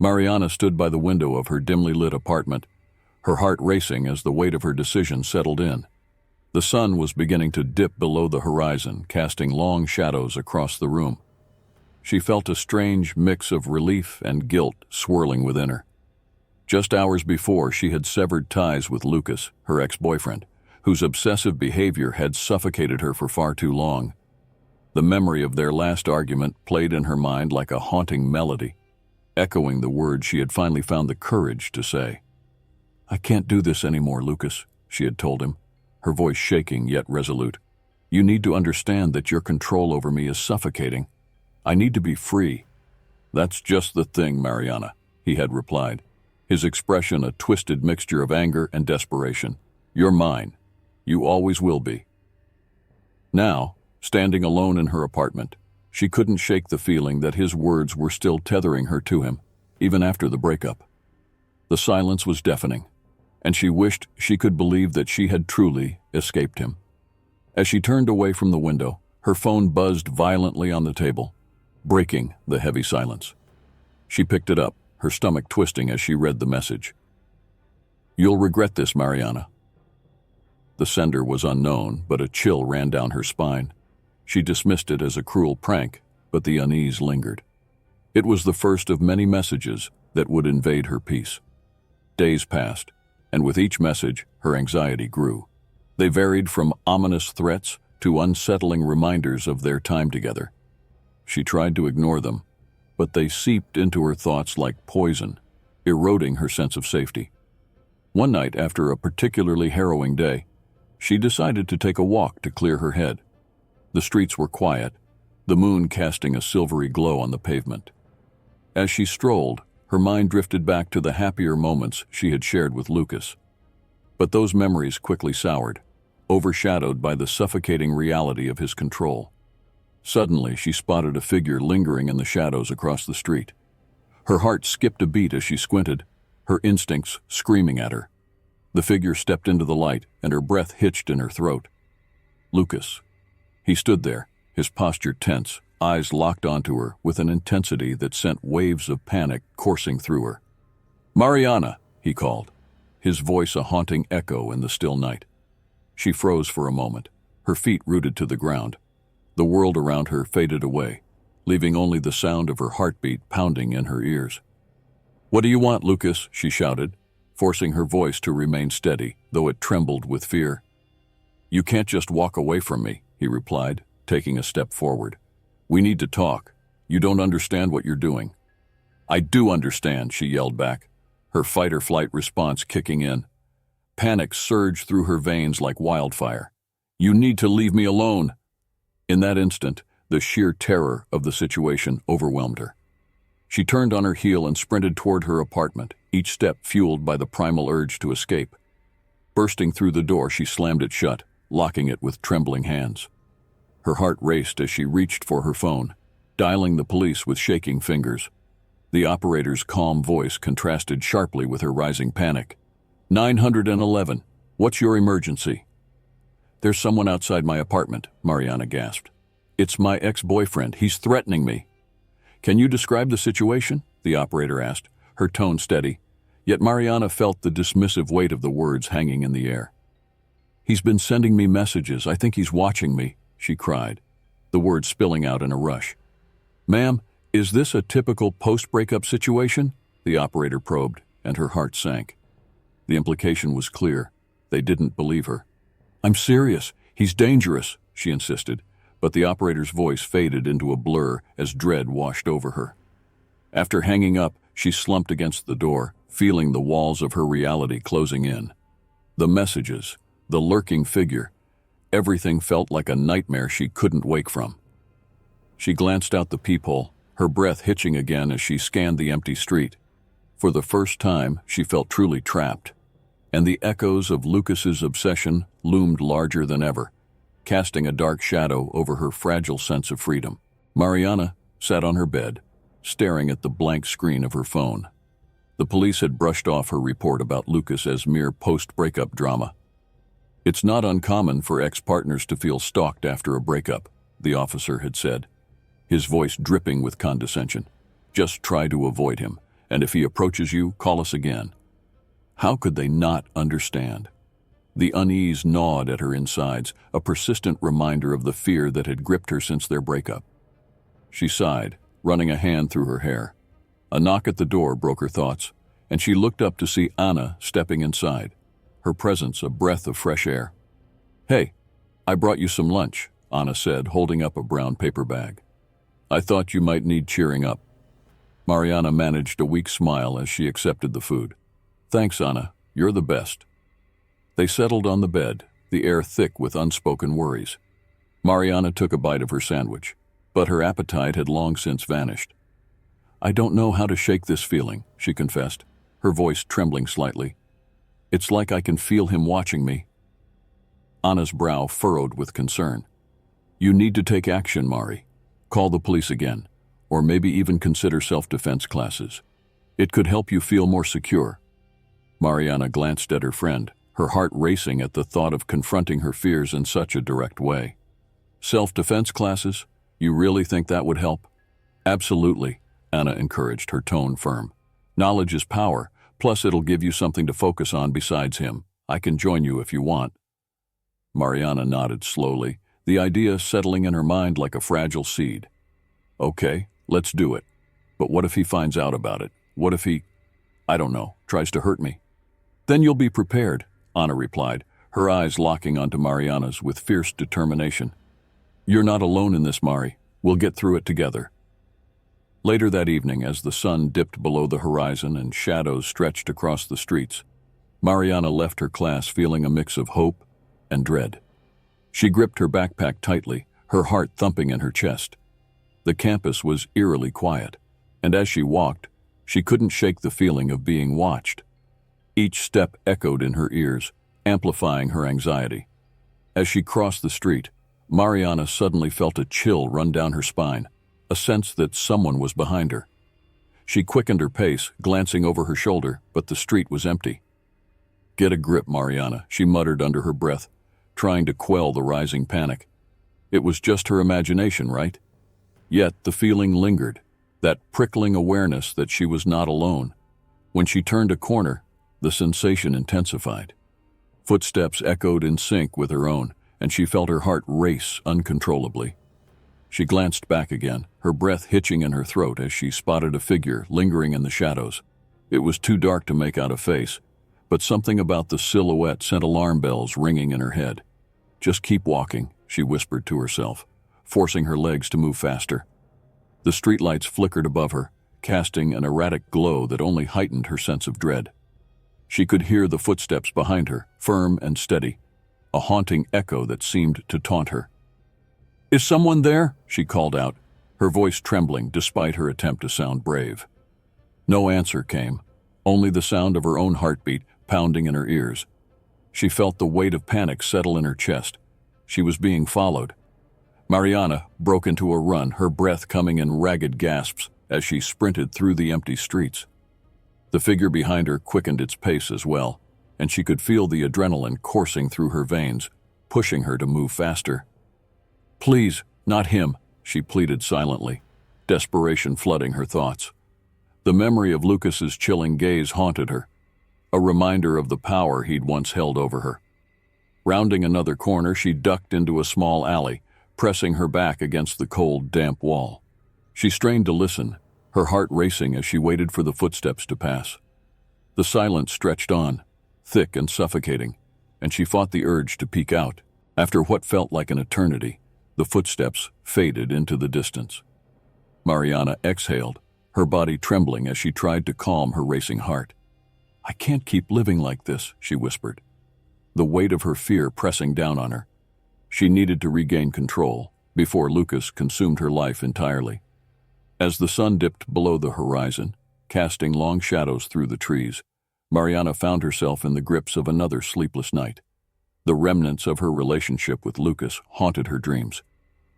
Mariana stood by the window of her dimly lit apartment, her heart racing as the weight of her decision settled in. The sun was beginning to dip below the horizon, casting long shadows across the room. She felt a strange mix of relief and guilt swirling within her. Just hours before, she had severed ties with Lucas, her ex-boyfriend, whose obsessive behavior had suffocated her for far too long. The memory of their last argument played in her mind like a haunting melody, echoing the words she had finally found the courage to say. "I can't do this anymore, Lucas," she had told him, her voice shaking yet resolute. "You need to understand that your control over me is suffocating. I need to be free." "That's just the thing, Mariana," he had replied, his expression a twisted mixture of anger and desperation. "You're mine. You always will be." Now, standing alone in her apartment, she couldn't shake the feeling that his words were still tethering her to him, even after the breakup. The silence was deafening, and she wished she could believe that she had truly escaped him. As she turned away from the window, her phone buzzed violently on the table, breaking the heavy silence. She picked it up, her stomach twisting as she read the message. "You'll regret this, Mariana." The sender was unknown, but a chill ran down her spine. She dismissed it as a cruel prank, but the unease lingered. It was the first of many messages that would invade her peace. Days passed, and with each message, her anxiety grew. They varied from ominous threats to unsettling reminders of their time together. She tried to ignore them, but they seeped into her thoughts like poison, eroding her sense of safety. One night, after a particularly harrowing day, she decided to take a walk to clear her head. The streets were quiet, the moon casting a silvery glow on the pavement. As she strolled, her mind drifted back to the happier moments she had shared with Lucas. But those memories quickly soured, overshadowed by the suffocating reality of his control. Suddenly, she spotted a figure lingering in the shadows across the street. Her heart skipped a beat as she squinted, her instincts screaming at her. The figure stepped into the light, and her breath hitched in her throat. Lucas. He stood there, his posture tense, eyes locked onto her with an intensity that sent waves of panic coursing through her. "Mariana," he called, his voice a haunting echo in the still night. She froze for a moment, her feet rooted to the ground. The world around her faded away, leaving only the sound of her heartbeat pounding in her ears. "What do you want, Lucas?" she shouted, forcing her voice to remain steady, though it trembled with fear. "You can't just walk away from me," he replied, taking a step forward. "We need to talk. You don't understand what you're doing." "I do understand," she yelled back, her fight-or-flight response kicking in. Panic surged through her veins like wildfire. "You need to leave me alone." In that instant, the sheer terror of the situation overwhelmed her. She turned on her heel and sprinted toward her apartment, each step fueled by the primal urge to escape. Bursting through the door, she slammed it shut, locking it with trembling hands. Her heart raced as she reached for her phone, dialing the police with shaking fingers. The operator's calm voice contrasted sharply with her rising panic. 911, what's your emergency?" "There's someone outside my apartment," Mariana gasped. "It's my ex-boyfriend. He's threatening me." "Can you describe the situation?" the operator asked, her tone steady, yet Mariana felt the dismissive weight of the words hanging in the air. "He's been sending me messages. I think he's watching me," she cried, the words spilling out in a rush. "Ma'am, is this a typical post-breakup situation?" the operator probed, and her heart sank. The implication was clear. They didn't believe her. "I'm serious. He's dangerous," she insisted, but the operator's voice faded into a blur as dread washed over her. After hanging up, she slumped against the door, feeling the walls of her reality closing in. The messages, the lurking figure, everything felt like a nightmare she couldn't wake from. She glanced out the peephole, her breath hitching again as she scanned the empty street. For the first time, she felt truly trapped, and the echoes of Lucas's obsession loomed larger than ever, casting a dark shadow over her fragile sense of freedom. Mariana sat on her bed, staring at the blank screen of her phone. The police had brushed off her report about Lucas as mere post-breakup drama. "It's not uncommon for ex-partners to feel stalked after a breakup," the officer had said, his voice dripping with condescension. "Just try to avoid him, And if he approaches you, call us again." How could they not understand? The unease gnawed at her insides, a persistent reminder of the fear that had gripped her since their breakup. She sighed, running a hand through her hair. A knock at the door broke her thoughts, and she looked up to see Anna stepping inside, her presence a breath of fresh air. "Hey, I brought you some lunch," Anna said, holding up a brown paper bag. "I thought you might need cheering up." Mariana managed a weak smile as she accepted the food. "Thanks, Anna. You're the best." They settled on the bed, the air thick with unspoken worries. Mariana took a bite of her sandwich, but her appetite had long since vanished. "I don't know how to shake this feeling," she confessed, her voice trembling slightly. "It's like I can feel him watching me." Anna's brow furrowed with concern. "You need to take action, Mari. Call the police again, or maybe even consider self-defense classes. It could help you feel more secure." Mariana glanced at her friend, her heart racing at the thought of confronting her fears in such a direct way. "Self-defense classes? You really think that would help?" "Absolutely," Anna encouraged, her tone firm. "Knowledge is power, plus it'll give you something to focus on besides him. I can join you if you want." Mariana nodded slowly, the idea settling in her mind like a fragile seed. "Okay, let's do it. But what if he finds out about it? What if he, I don't know, tries to hurt me?" "Then you'll be prepared," Anna replied, her eyes locking onto Mariana's with fierce determination. "You're not alone in this, Mari. We'll get through it together." Later that evening, as the sun dipped below the horizon and shadows stretched across the streets, Mariana left her class feeling a mix of hope and dread. She gripped her backpack tightly, her heart thumping in her chest. The campus was eerily quiet, and as she walked, she couldn't shake the feeling of being watched. Each step echoed in her ears, amplifying her anxiety. As she crossed the street, Mariana suddenly felt a chill run down her spine, a sense that someone was behind her. She quickened her pace, glancing over her shoulder, but the street was empty. "Get a grip, Mariana," she muttered under her breath, trying to quell the rising panic. It was just her imagination, right? Yet the feeling lingered, that prickling awareness that she was not alone. When she turned a corner, the sensation intensified. Footsteps echoed in sync with her own, and she felt her heart race uncontrollably. She glanced back again, her breath hitching in her throat as she spotted a figure lingering in the shadows. It was too dark to make out a face, but something about the silhouette sent alarm bells ringing in her head. "Just keep walking," she whispered to herself, forcing her legs to move faster. The streetlights flickered above her, casting an erratic glow that only heightened her sense of dread. She could hear the footsteps behind her, firm and steady, a haunting echo that seemed to taunt her. "Is someone there?" she called out, her voice trembling despite her attempt to sound brave. No answer came, only the sound of her own heartbeat pounding in her ears. She felt the weight of panic settle in her chest. She was being followed. Mariana broke into a run, her breath coming in ragged gasps as she sprinted through the empty streets. The figure behind her quickened its pace as well, and she could feel the adrenaline coursing through her veins, pushing her to move faster. "Please, not him," she pleaded silently, desperation flooding her thoughts. The memory of Lucas's chilling gaze haunted her, a reminder of the power he'd once held over her. Rounding another corner, she ducked into a small alley, pressing her back against the cold, damp wall. She strained to listen, her heart racing as she waited for the footsteps to pass. The silence stretched on, thick and suffocating, and she fought the urge to peek out. After what felt like an eternity, the footsteps faded into the distance. Mariana exhaled, her body trembling as she tried to calm her racing heart. "I can't keep living like this," she whispered, the weight of her fear pressing down on her. She needed to regain control before Lucas consumed her life entirely. As the sun dipped below the horizon, casting long shadows through the trees, Mariana found herself in the grips of another sleepless night. The remnants of her relationship with Lucas haunted her dreams,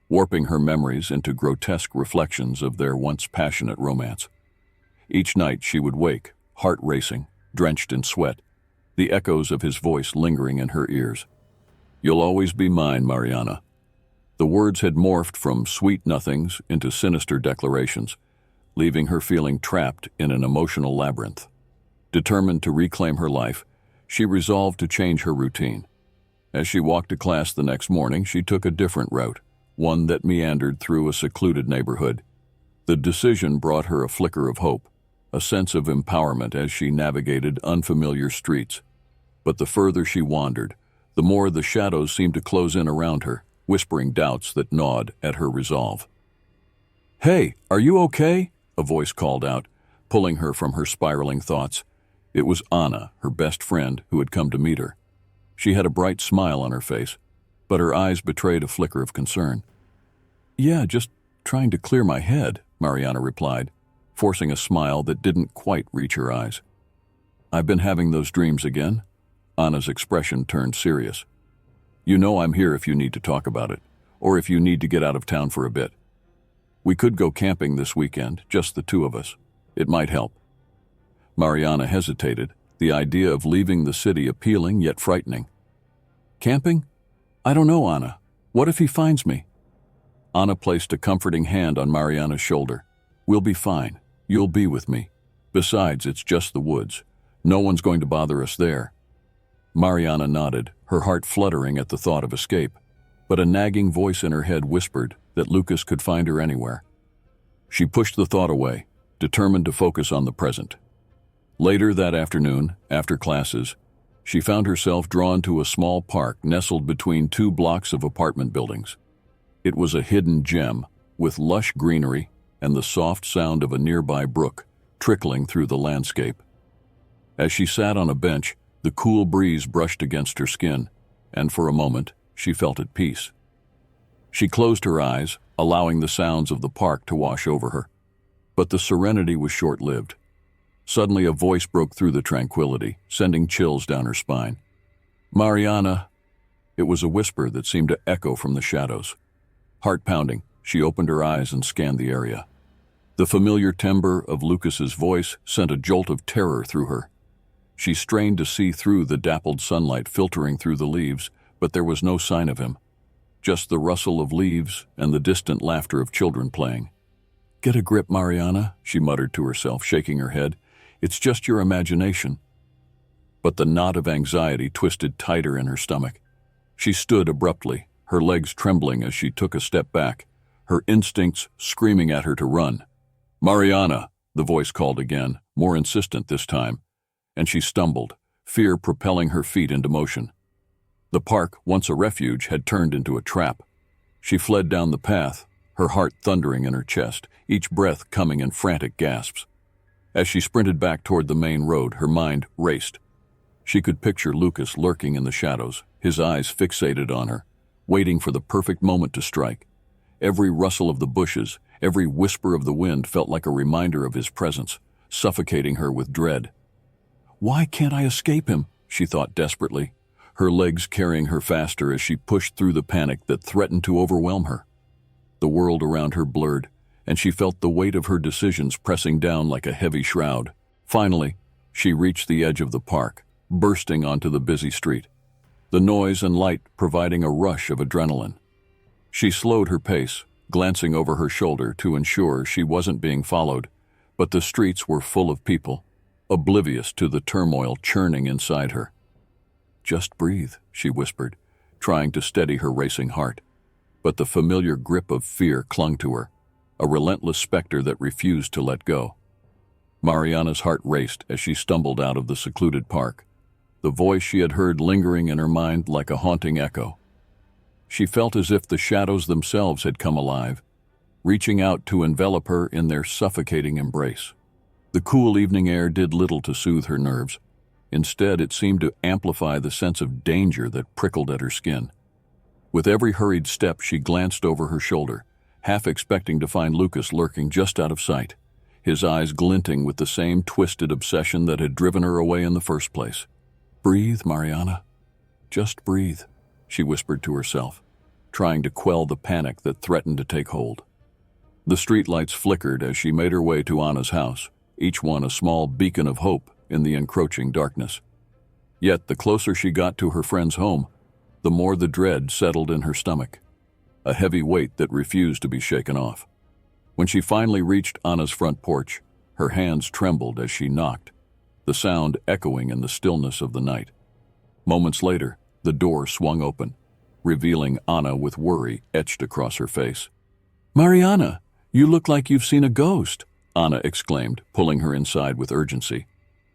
warping her memories into grotesque reflections of their once passionate romance. Each night she would wake, heart racing, drenched in sweat, the echoes of his voice lingering in her ears. "You'll always be mine, Mariana." The words had morphed from sweet nothings into sinister declarations, leaving her feeling trapped in an emotional labyrinth. Determined to reclaim her life, she resolved to change her routine. As she walked to class the next morning, she took a different route, one that meandered through a secluded neighborhood. The decision brought her a flicker of hope, a sense of empowerment as she navigated unfamiliar streets. But the further she wandered, the more the shadows seemed to close in around her, whispering doubts that gnawed at her resolve. "Hey, are you okay?" a voice called out, pulling her from her spiraling thoughts. It was Anna, her best friend, who had come to meet her. She had a bright smile on her face, but her eyes betrayed a flicker of concern. "Yeah, just trying to clear my head," Mariana replied, forcing a smile that didn't quite reach her eyes. "I've been having those dreams again." Anna's expression turned serious. "You know I'm here if you need to talk about it, or if you need to get out of town for a bit. We could go camping this weekend, just the two of us. It might help." Mariana hesitated, the idea of leaving the city appealing yet frightening. "Camping? I don't know, Anna. What if he finds me?" Anna placed a comforting hand on Mariana's shoulder. "We'll be fine. You'll be with me. Besides, it's just the woods. No one's going to bother us there." Mariana nodded, her heart fluttering at the thought of escape, but a nagging voice in her head whispered that Lucas could find her anywhere. She pushed the thought away, determined to focus on the present. Later that afternoon, after classes, she found herself drawn to a small park nestled between 2 blocks of apartment buildings. It was a hidden gem, with lush greenery and the soft sound of a nearby brook trickling through the landscape. As she sat on a bench, the cool breeze brushed against her skin, and for a moment, she felt at peace. She closed her eyes, allowing the sounds of the park to wash over her. But the serenity was short-lived. Suddenly a voice broke through the tranquility, sending chills down her spine. "Mariana!" It was a whisper that seemed to echo from the shadows. Heart pounding, she opened her eyes and scanned the area. The familiar timbre of Lucas's voice sent a jolt of terror through her. She strained to see through the dappled sunlight filtering through the leaves, but there was no sign of him. Just the rustle of leaves and the distant laughter of children playing. "Get a grip, Mariana," she muttered to herself, shaking her head. "It's just your imagination." But the knot of anxiety twisted tighter in her stomach. She stood abruptly, her legs trembling as she took a step back, her instincts screaming at her to run. "Mariana!" the voice called again, more insistent this time, and she stumbled, fear propelling her feet into motion. The park, once a refuge, had turned into a trap. She fled down the path, her heart thundering in her chest, each breath coming in frantic gasps. As she sprinted back toward the main road, her mind raced. She could picture Lucas lurking in the shadows, his eyes fixated on her, waiting for the perfect moment to strike. Every rustle of the bushes, every whisper of the wind felt like a reminder of his presence, suffocating her with dread. "Why can't I escape him?" she thought desperately, her legs carrying her faster as she pushed through the panic that threatened to overwhelm her. The world around her blurred, and she felt the weight of her decisions pressing down like a heavy shroud. Finally, she reached the edge of the park, bursting onto the busy street, the noise and light providing a rush of adrenaline. She slowed her pace, glancing over her shoulder to ensure she wasn't being followed, but the streets were full of people, oblivious to the turmoil churning inside her. "Just breathe," she whispered, trying to steady her racing heart. But the familiar grip of fear clung to her, a relentless specter that refused to let go. Mariana's heart raced as she stumbled out of the secluded park, the voice she had heard lingering in her mind like a haunting echo. She felt as if the shadows themselves had come alive, reaching out to envelop her in their suffocating embrace. The cool evening air did little to soothe her nerves. Instead, it seemed to amplify the sense of danger that prickled at her skin. With every hurried step, she glanced over her shoulder, half expecting to find Lucas lurking just out of sight, his eyes glinting with the same twisted obsession that had driven her away in the first place. "Breathe, Mariana. Just breathe," she whispered to herself, trying to quell the panic that threatened to take hold. The streetlights flickered as she made her way to Anna's house, each one a small beacon of hope in the encroaching darkness. Yet the closer she got to her friend's home, the more the dread settled in her stomach, a heavy weight that refused to be shaken off. When she finally reached Anna's front porch, her hands trembled as she knocked, the sound echoing in the stillness of the night. Moments later, the door swung open, revealing Anna with worry etched across her face. "Mariana, you look like you've seen a ghost," Anna exclaimed, pulling her inside with urgency.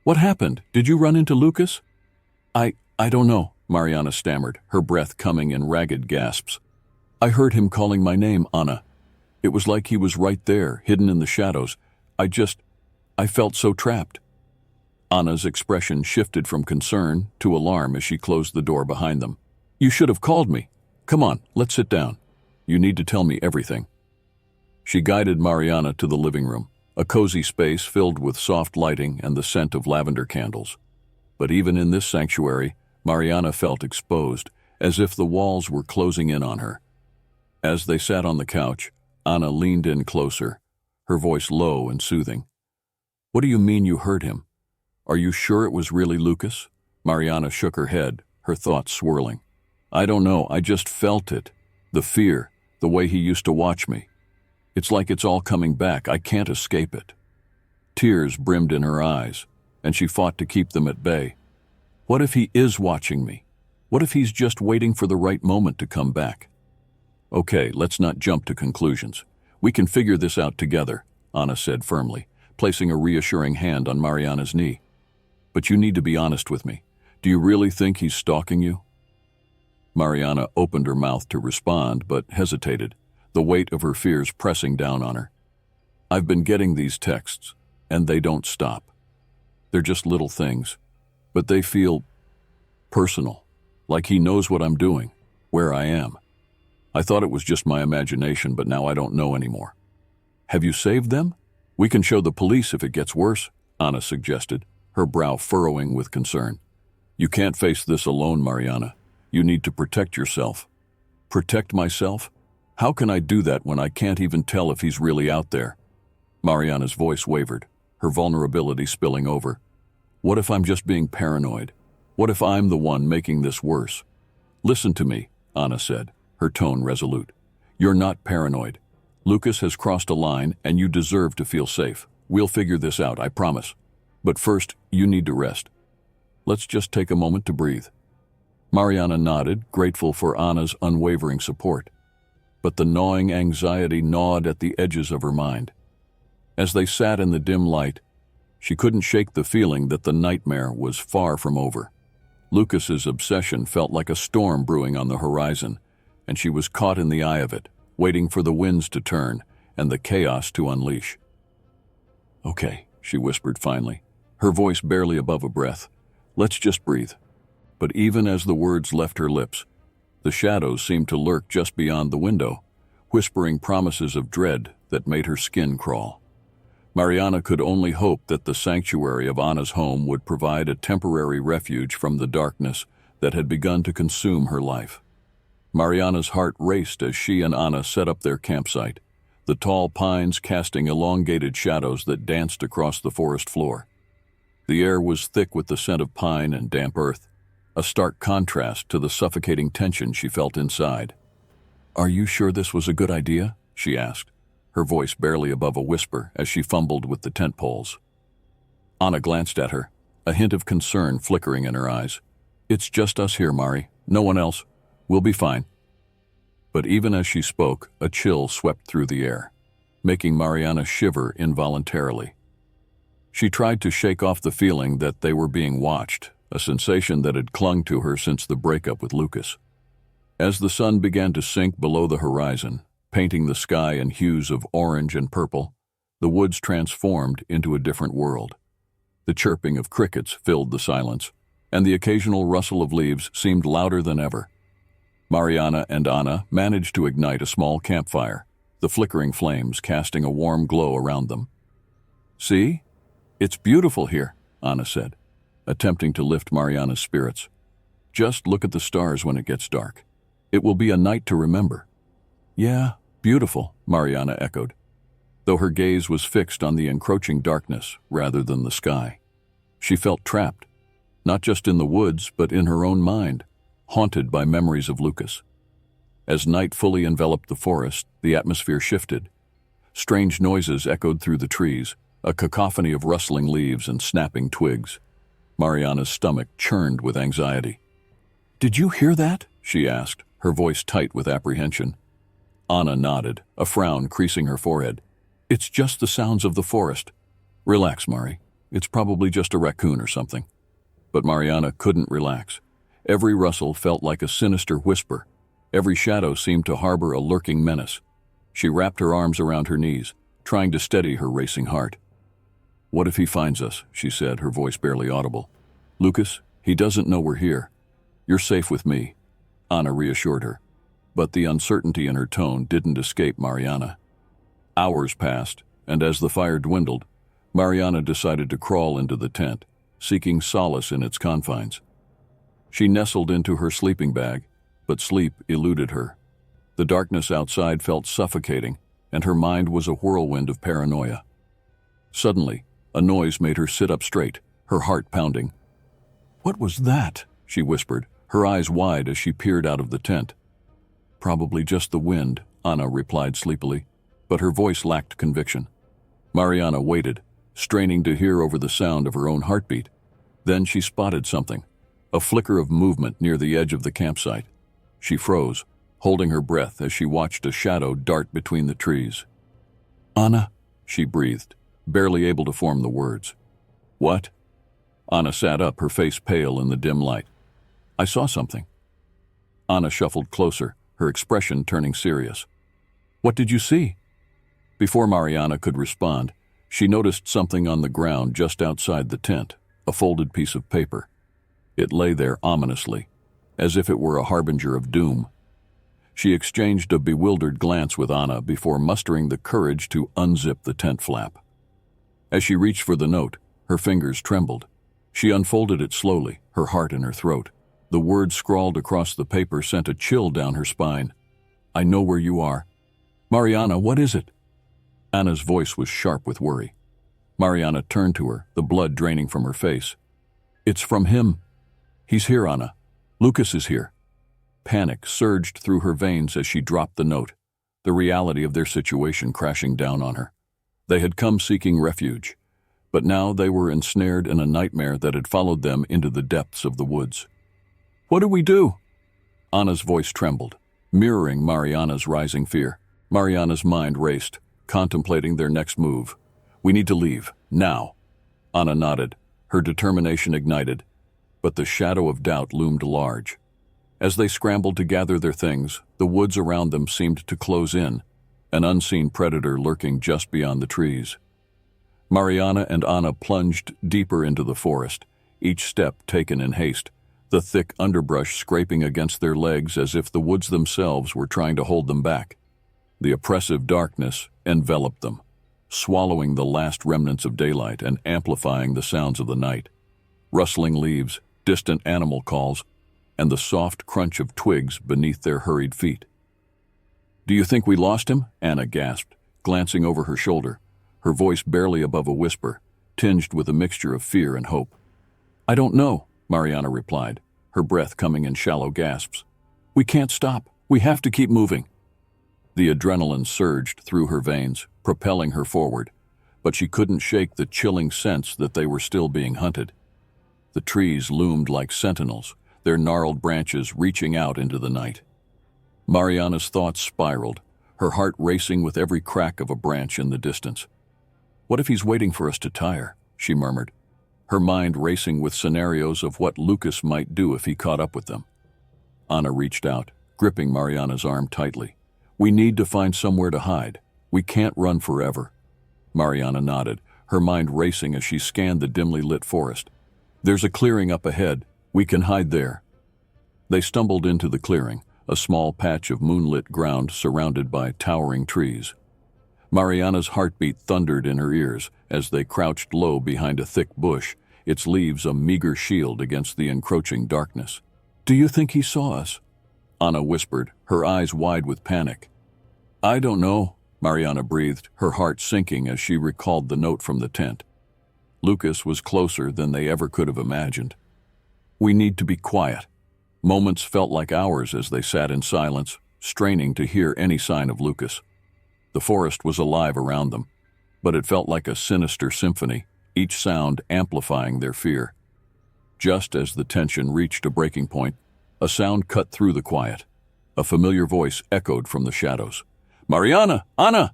"What happened? Did you run into Lucas?" I don't know," Mariana stammered, her breath coming in ragged gasps. "I heard him calling my name, Anna. It was like he was right there, hidden in the shadows. I felt so trapped." Anna's expression shifted from concern to alarm as she closed the door behind them. "You should have called me. Come on, let's sit down. You need to tell me everything." She guided Mariana to the living room, a cozy space filled with soft lighting and the scent of lavender candles. But even in this sanctuary, Mariana felt exposed, as if the walls were closing in on her. As they sat on the couch, Anna leaned in closer, her voice low and soothing. "What do you mean you heard him? Are you sure it was really Lucas?" Mariana shook her head, her thoughts swirling. "I don't know, I just felt it. The fear, the way he used to watch me. It's like it's all coming back. I can't escape it." Tears brimmed in her eyes, and she fought to keep them at bay. What if he is watching me? What if he's just waiting for the right moment to come back? "Okay, let's not jump to conclusions. We can figure this out together," Anna said firmly, placing a reassuring hand on Mariana's knee. "But you need to be honest with me. Do you really think he's stalking you?" Mariana opened her mouth to respond, but hesitated, the weight of her fears pressing down on her. "I've been getting these texts, and they don't stop. They're just little things, but they feel personal, like he knows what I'm doing, where I am. I thought it was just my imagination, but now I don't know anymore." "Have you saved them? We can show the police if it gets worse," Anna suggested, her brow furrowing with concern. "You can't face this alone, Mariana. You need to protect yourself." "Protect myself? How can I do that when I can't even tell if he's really out there?" Mariana's voice wavered, her vulnerability spilling over. "What if I'm just being paranoid? What if I'm the one making this worse?" "Listen to me," Anna said, her tone resolute. "You're not paranoid. Lucas has crossed a line and you deserve to feel safe. We'll figure this out, I promise. But first, you need to rest. Let's just take a moment to breathe." Mariana nodded, grateful for Anna's unwavering support. But the gnawing anxiety gnawed at the edges of her mind. As they sat in the dim light, she couldn't shake the feeling that the nightmare was far from over. Lucas's obsession felt like a storm brewing on the horizon, and she was caught in the eye of it, waiting for the winds to turn and the chaos to unleash. "Okay," she whispered finally, her voice barely above a breath. "Let's just breathe." But even as the words left her lips, the shadows seemed to lurk just beyond the window, whispering promises of dread that made her skin crawl. Mariana could only hope that the sanctuary of Anna's home would provide a temporary refuge from the darkness that had begun to consume her life. Mariana's heart raced as she and Anna set up their campsite, the tall pines casting elongated shadows that danced across the forest floor. The air was thick with the scent of pine and damp earth, a stark contrast to the suffocating tension she felt inside. "Are you sure this was a good idea?" she asked, her voice barely above a whisper as she fumbled with the tent poles. Anna glanced at her, a hint of concern flickering in her eyes. "It's just us here, Mari. No one else. We'll be fine." But even as she spoke, a chill swept through the air, making Mariana shiver involuntarily. She tried to shake off the feeling that they were being watched, a sensation that had clung to her since the breakup with Lucas. As the sun began to sink below the horizon, painting the sky in hues of orange and purple, the woods transformed into a different world. The chirping of crickets filled the silence, and the occasional rustle of leaves seemed louder than ever. Mariana and Anna managed to ignite a small campfire, the flickering flames casting a warm glow around them. "See? It's beautiful here," Anna said, attempting to lift Mariana's spirits. "Just look at the stars when it gets dark. It will be a night to remember." "Yeah, beautiful," Mariana echoed, though her gaze was fixed on the encroaching darkness rather than the sky. She felt trapped, not just in the woods, but in her own mind, haunted by memories of Lucas. As night fully enveloped the forest, the atmosphere shifted. Strange noises echoed through the trees, a cacophony of rustling leaves and snapping twigs. Mariana's stomach churned with anxiety. "Did you hear that?" she asked, her voice tight with apprehension. Anna nodded, a frown creasing her forehead. "It's just the sounds of the forest. Relax, Mari. It's probably just a raccoon or something." But Mariana couldn't relax. Every rustle felt like a sinister whisper. Every shadow seemed to harbor a lurking menace. She wrapped her arms around her knees, trying to steady her racing heart. "What if he finds us?" she said, her voice barely audible. "Lucas, he doesn't know we're here. You're safe with me," Anna reassured her. But the uncertainty in her tone didn't escape Mariana. Hours passed, and as the fire dwindled, Mariana decided to crawl into the tent, seeking solace in its confines. She nestled into her sleeping bag, but sleep eluded her. The darkness outside felt suffocating, and her mind was a whirlwind of paranoia. Suddenly, a noise made her sit up straight, her heart pounding. "What was that?" she whispered, her eyes wide as she peered out of the tent. "Probably just the wind," Anna replied sleepily, but her voice lacked conviction. Mariana waited, straining to hear over the sound of her own heartbeat. Then she spotted something, a flicker of movement near the edge of the campsite. She froze, holding her breath as she watched a shadow dart between the trees. "Anna," she breathed, barely able to form the words. "What?" Anna sat up, her face pale in the dim light. "I saw something." Anna shuffled closer, her expression turning serious. "What did you see?" Before Mariana could respond, she noticed something on the ground just outside the tent, a folded piece of paper. It lay there ominously, as if it were a harbinger of doom. She exchanged a bewildered glance with Anna before mustering the courage to unzip the tent flap. As she reached for the note, her fingers trembled. She unfolded it slowly, her heart in her throat. The words scrawled across the paper sent a chill down her spine. "I know where you are." "Mariana, what is it?" Anna's voice was sharp with worry. Mariana turned to her, the blood draining from her face. "It's from him. He's here, Anna. Lucas is here." Panic surged through her veins as she dropped the note, the reality of their situation crashing down on her. They had come seeking refuge, but now they were ensnared in a nightmare that had followed them into the depths of the woods. "What do we do?" Anna's voice trembled, mirroring Mariana's rising fear. Mariana's mind raced, contemplating their next move. "We need to leave, now." Anna nodded, her determination ignited, but the shadow of doubt loomed large. As they scrambled to gather their things, the woods around them seemed to close in, an unseen predator lurking just beyond the trees. Mariana and Anna plunged deeper into the forest, each step taken in haste, the thick underbrush scraping against their legs as if the woods themselves were trying to hold them back. The oppressive darkness enveloped them, swallowing the last remnants of daylight and amplifying the sounds of the night. Rustling leaves, distant animal calls, and the soft crunch of twigs beneath their hurried feet. "Do you think we lost him?" Anna gasped, glancing over her shoulder, her voice barely above a whisper, tinged with a mixture of fear and hope. "I don't know," Mariana replied, her breath coming in shallow gasps. "We can't stop. We have to keep moving." The adrenaline surged through her veins, propelling her forward, but she couldn't shake the chilling sense that they were still being hunted. The trees loomed like sentinels, their gnarled branches reaching out into the night. Mariana's thoughts spiraled, her heart racing with every crack of a branch in the distance. "What if he's waiting for us to tire?" she murmured, her mind racing with scenarios of what Lucas might do if he caught up with them. Anna reached out, gripping Mariana's arm tightly. "We need to find somewhere to hide. We can't run forever." Mariana nodded, her mind racing as she scanned the dimly lit forest. "There's a clearing up ahead. We can hide there." They stumbled into the clearing, a small patch of moonlit ground surrounded by towering trees. Mariana's heartbeat thundered in her ears as they crouched low behind a thick bush, its leaves a meager shield against the encroaching darkness. "Do you think he saw us?" Anna whispered, her eyes wide with panic. "I don't know," Mariana breathed, her heart sinking as she recalled the note from the tent. Lucas was closer than they ever could have imagined. "We need to be quiet." Moments felt like hours as they sat in silence, straining to hear any sign of Lucas. The forest was alive around them, but it felt like a sinister symphony, each sound amplifying their fear. Just as the tension reached a breaking point, a sound cut through the quiet. A familiar voice echoed from the shadows. "Mariana! Anna!"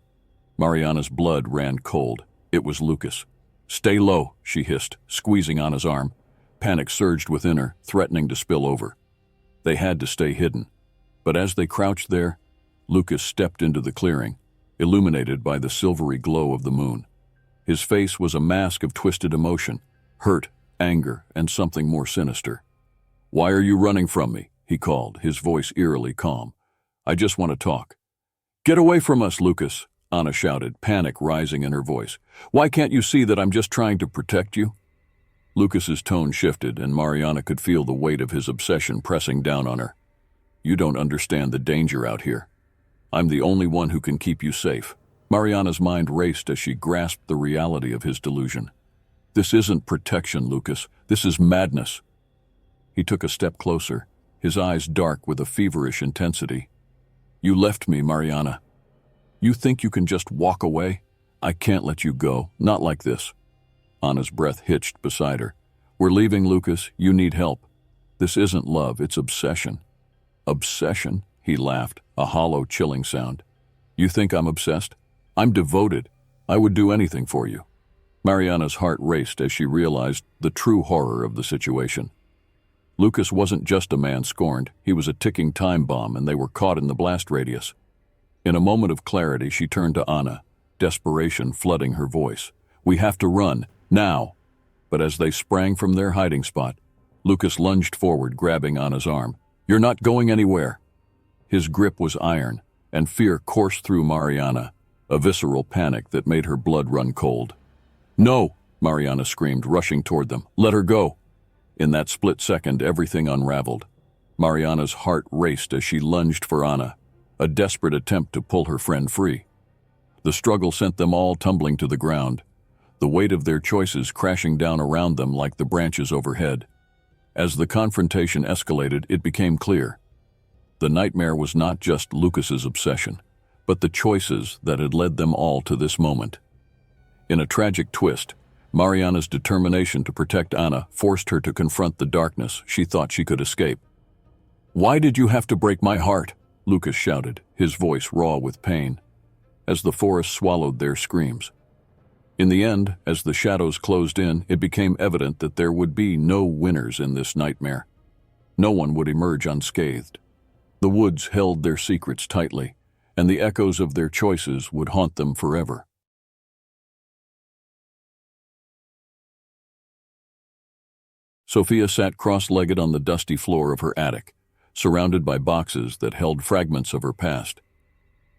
Mariana's blood ran cold. It was Lucas. "Stay low," she hissed, squeezing Anna's arm. Panic surged within her, threatening to spill over. They had to stay hidden. But as they crouched there, Lucas stepped into the clearing, illuminated by the silvery glow of the moon. His face was a mask of twisted emotion, hurt, anger, and something more sinister. "Why are you running from me?" he called, his voice eerily calm. "I just want to talk." "Get away from us, Lucas," Anna shouted, panic rising in her voice. "Why can't you see that I'm just trying to protect you?" Lucas's tone shifted, and Mariana could feel the weight of his obsession pressing down on her. "You don't understand the danger out here. I'm the only one who can keep you safe." Mariana's mind raced as she grasped the reality of his delusion. "This isn't protection, Lucas. This is madness." He took a step closer, his eyes dark with a feverish intensity. "You left me, Mariana. You think you can just walk away? I can't let you go, not like this." Anna's breath hitched beside her. "We're leaving, Lucas. You need help. This isn't love, it's obsession." "Obsession?" He laughed, a hollow, chilling sound. "You think I'm obsessed? I'm devoted. I would do anything for you." Mariana's heart raced as she realized the true horror of the situation. Lucas wasn't just a man scorned, he was a ticking time bomb, and they were caught in the blast radius. In a moment of clarity, she turned to Anna, desperation flooding her voice. "We have to run, now!" But as they sprang from their hiding spot, Lucas lunged forward, grabbing Anna's arm. "You're not going anywhere." His grip was iron, and fear coursed through Mariana, a visceral panic that made her blood run cold. "No!" Mariana screamed, rushing toward them. "Let her go!" In that split second, everything unraveled. Mariana's heart raced as she lunged for Anna, a desperate attempt to pull her friend free. The struggle sent them all tumbling to the ground, the weight of their choices crashing down around them like the branches overhead. As the confrontation escalated, it became clear. The nightmare was not just Lucas's obsession, but the choices that had led them all to this moment. In a tragic twist, Mariana's determination to protect Anna forced her to confront the darkness she thought she could escape. "Why did you have to break my heart?" Lucas shouted, his voice raw with pain, as the forest swallowed their screams. In the end, as the shadows closed in, it became evident that there would be no winners in this nightmare. No one would emerge unscathed. The woods held their secrets tightly, and the echoes of their choices would haunt them forever. Sophia sat cross-legged on the dusty floor of her attic, surrounded by boxes that held fragments of her past.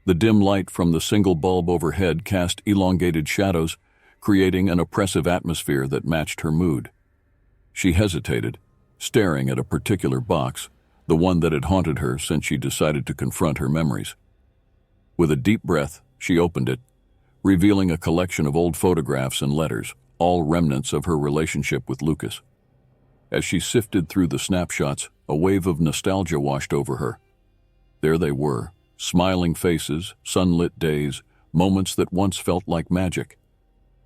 The dim light from the single bulb overhead cast elongated shadows, creating an oppressive atmosphere that matched her mood. She hesitated, staring at a particular box, the one that had haunted her since she decided to confront her memories. With a deep breath, she opened it, revealing a collection of old photographs and letters, all remnants of her relationship with Lucas. As she sifted through the snapshots, a wave of nostalgia washed over her. There they were, smiling faces, sunlit days, moments that once felt like magic.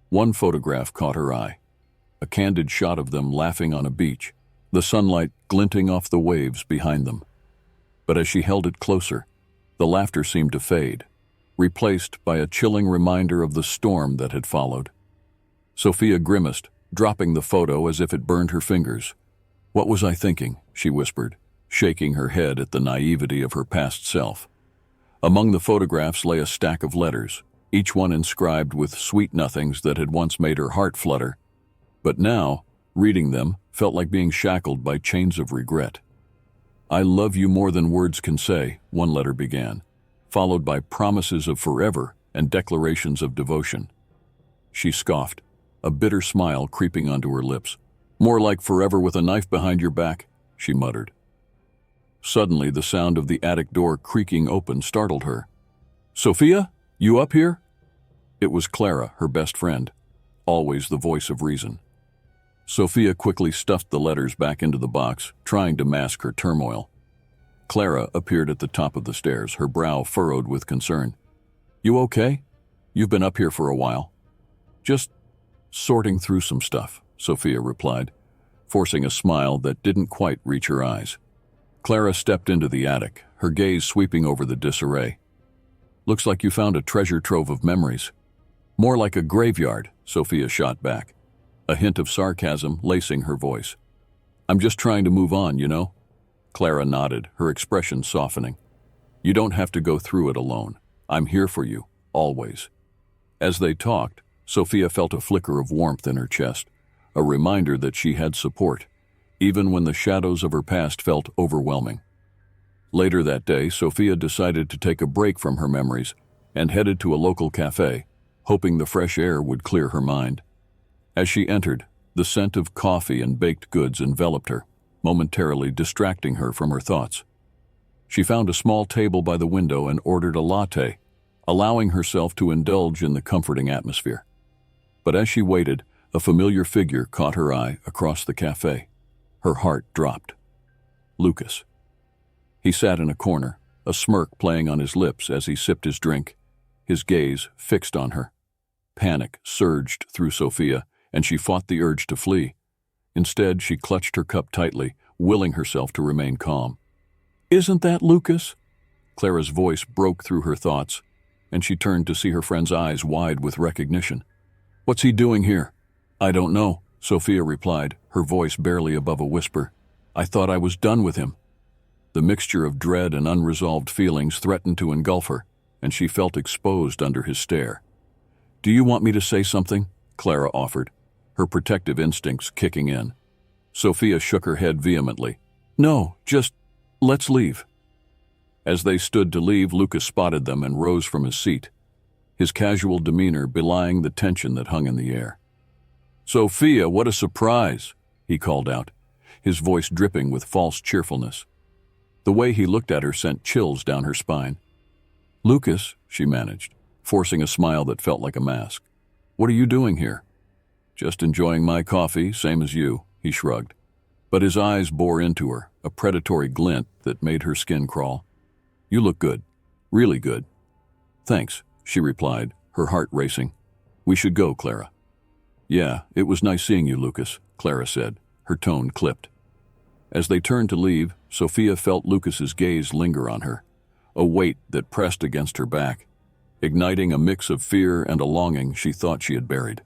One photograph caught her eye, a candid shot of them laughing on a beach, the sunlight glinting off the waves behind them. But as she held it closer, the laughter seemed to fade, replaced by a chilling reminder of the storm that had followed. Sophia grimaced, dropping the photo as if it burned her fingers. "What was I thinking?" she whispered, shaking her head at the naivety of her past self. Among the photographs lay a stack of letters, each one inscribed with sweet nothings that had once made her heart flutter. But now, reading them, felt like being shackled by chains of regret. "I love you more than words can say," one letter began, followed by promises of forever and declarations of devotion. She scoffed, a bitter smile creeping onto her lips. "More like forever with a knife behind your back," she muttered. Suddenly, the sound of the attic door creaking open startled her. "Sophia, you up here?" It was Clara, her best friend, always the voice of reason. Sophia quickly stuffed the letters back into the box, trying to mask her turmoil. Clara appeared at the top of the stairs, her brow furrowed with concern. You okay? You've been up here for a while. Just sorting through some stuff, Sophia replied, forcing a smile that didn't quite reach her eyes. Clara stepped into the attic, her gaze sweeping over the disarray. Looks like you found a treasure trove of memories. More like a graveyard, Sophia shot back, a hint of sarcasm lacing her voice. I'm just trying to move on, you know? Clara nodded, her expression softening. You don't have to go through it alone. I'm here for you, always. As they talked, Sophia felt a flicker of warmth in her chest, a reminder that she had support, even when the shadows of her past felt overwhelming. Later that day, Sophia decided to take a break from her memories and headed to a local cafe, hoping the fresh air would clear her mind. As she entered, the scent of coffee and baked goods enveloped her, momentarily distracting her from her thoughts. She found a small table by the window and ordered a latte, allowing herself to indulge in the comforting atmosphere. But as she waited, a familiar figure caught her eye across the cafe. Her heart dropped. Lucas. He sat in a corner, a smirk playing on his lips as he sipped his drink, his gaze fixed on her. Panic surged through Sophia, and she fought the urge to flee. Instead, she clutched her cup tightly, willing herself to remain calm. Isn't that Lucas? Clara's voice broke through her thoughts, and she turned to see her friend's eyes wide with recognition. What's he doing here? I don't know, Sophia replied, her voice barely above a whisper. I thought I was done with him. The mixture of dread and unresolved feelings threatened to engulf her, and she felt exposed under his stare. Do you want me to say something? Clara offered, her protective instincts kicking in. Sophia shook her head vehemently. No, just let's leave. As they stood to leave, Lucas spotted them and rose from his seat, his casual demeanor belying the tension that hung in the air. Sophia, what a surprise, he called out, his voice dripping with false cheerfulness. The way he looked at her sent chills down her spine. Lucas, she managed, forcing a smile that felt like a mask. What are you doing here? Just enjoying my coffee, same as you, he shrugged. But his eyes bore into her, a predatory glint that made her skin crawl. You look good. Really good. Thanks, she replied, her heart racing. We should go, Clara. Yeah, it was nice seeing you, Lucas, Clara said, her tone clipped. As they turned to leave, Sophia felt Lucas's gaze linger on her, a weight that pressed against her back, igniting a mix of fear and a longing she thought she had buried.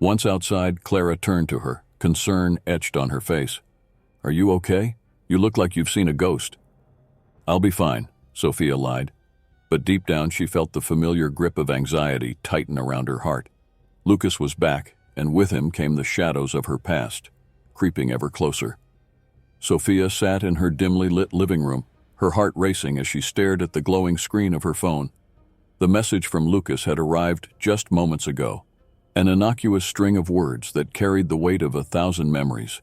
Once outside, Clara turned to her, concern etched on her face. Are you okay? You look like you've seen a ghost. I'll be fine, Sophia lied, but deep down she felt the familiar grip of anxiety tighten around her heart. Lucas was back, and with him came the shadows of her past, creeping ever closer. Sophia sat in her dimly lit living room, her heart racing as she stared at the glowing screen of her phone. The message from Lucas had arrived just moments ago, an innocuous string of words that carried the weight of 1,000 memories.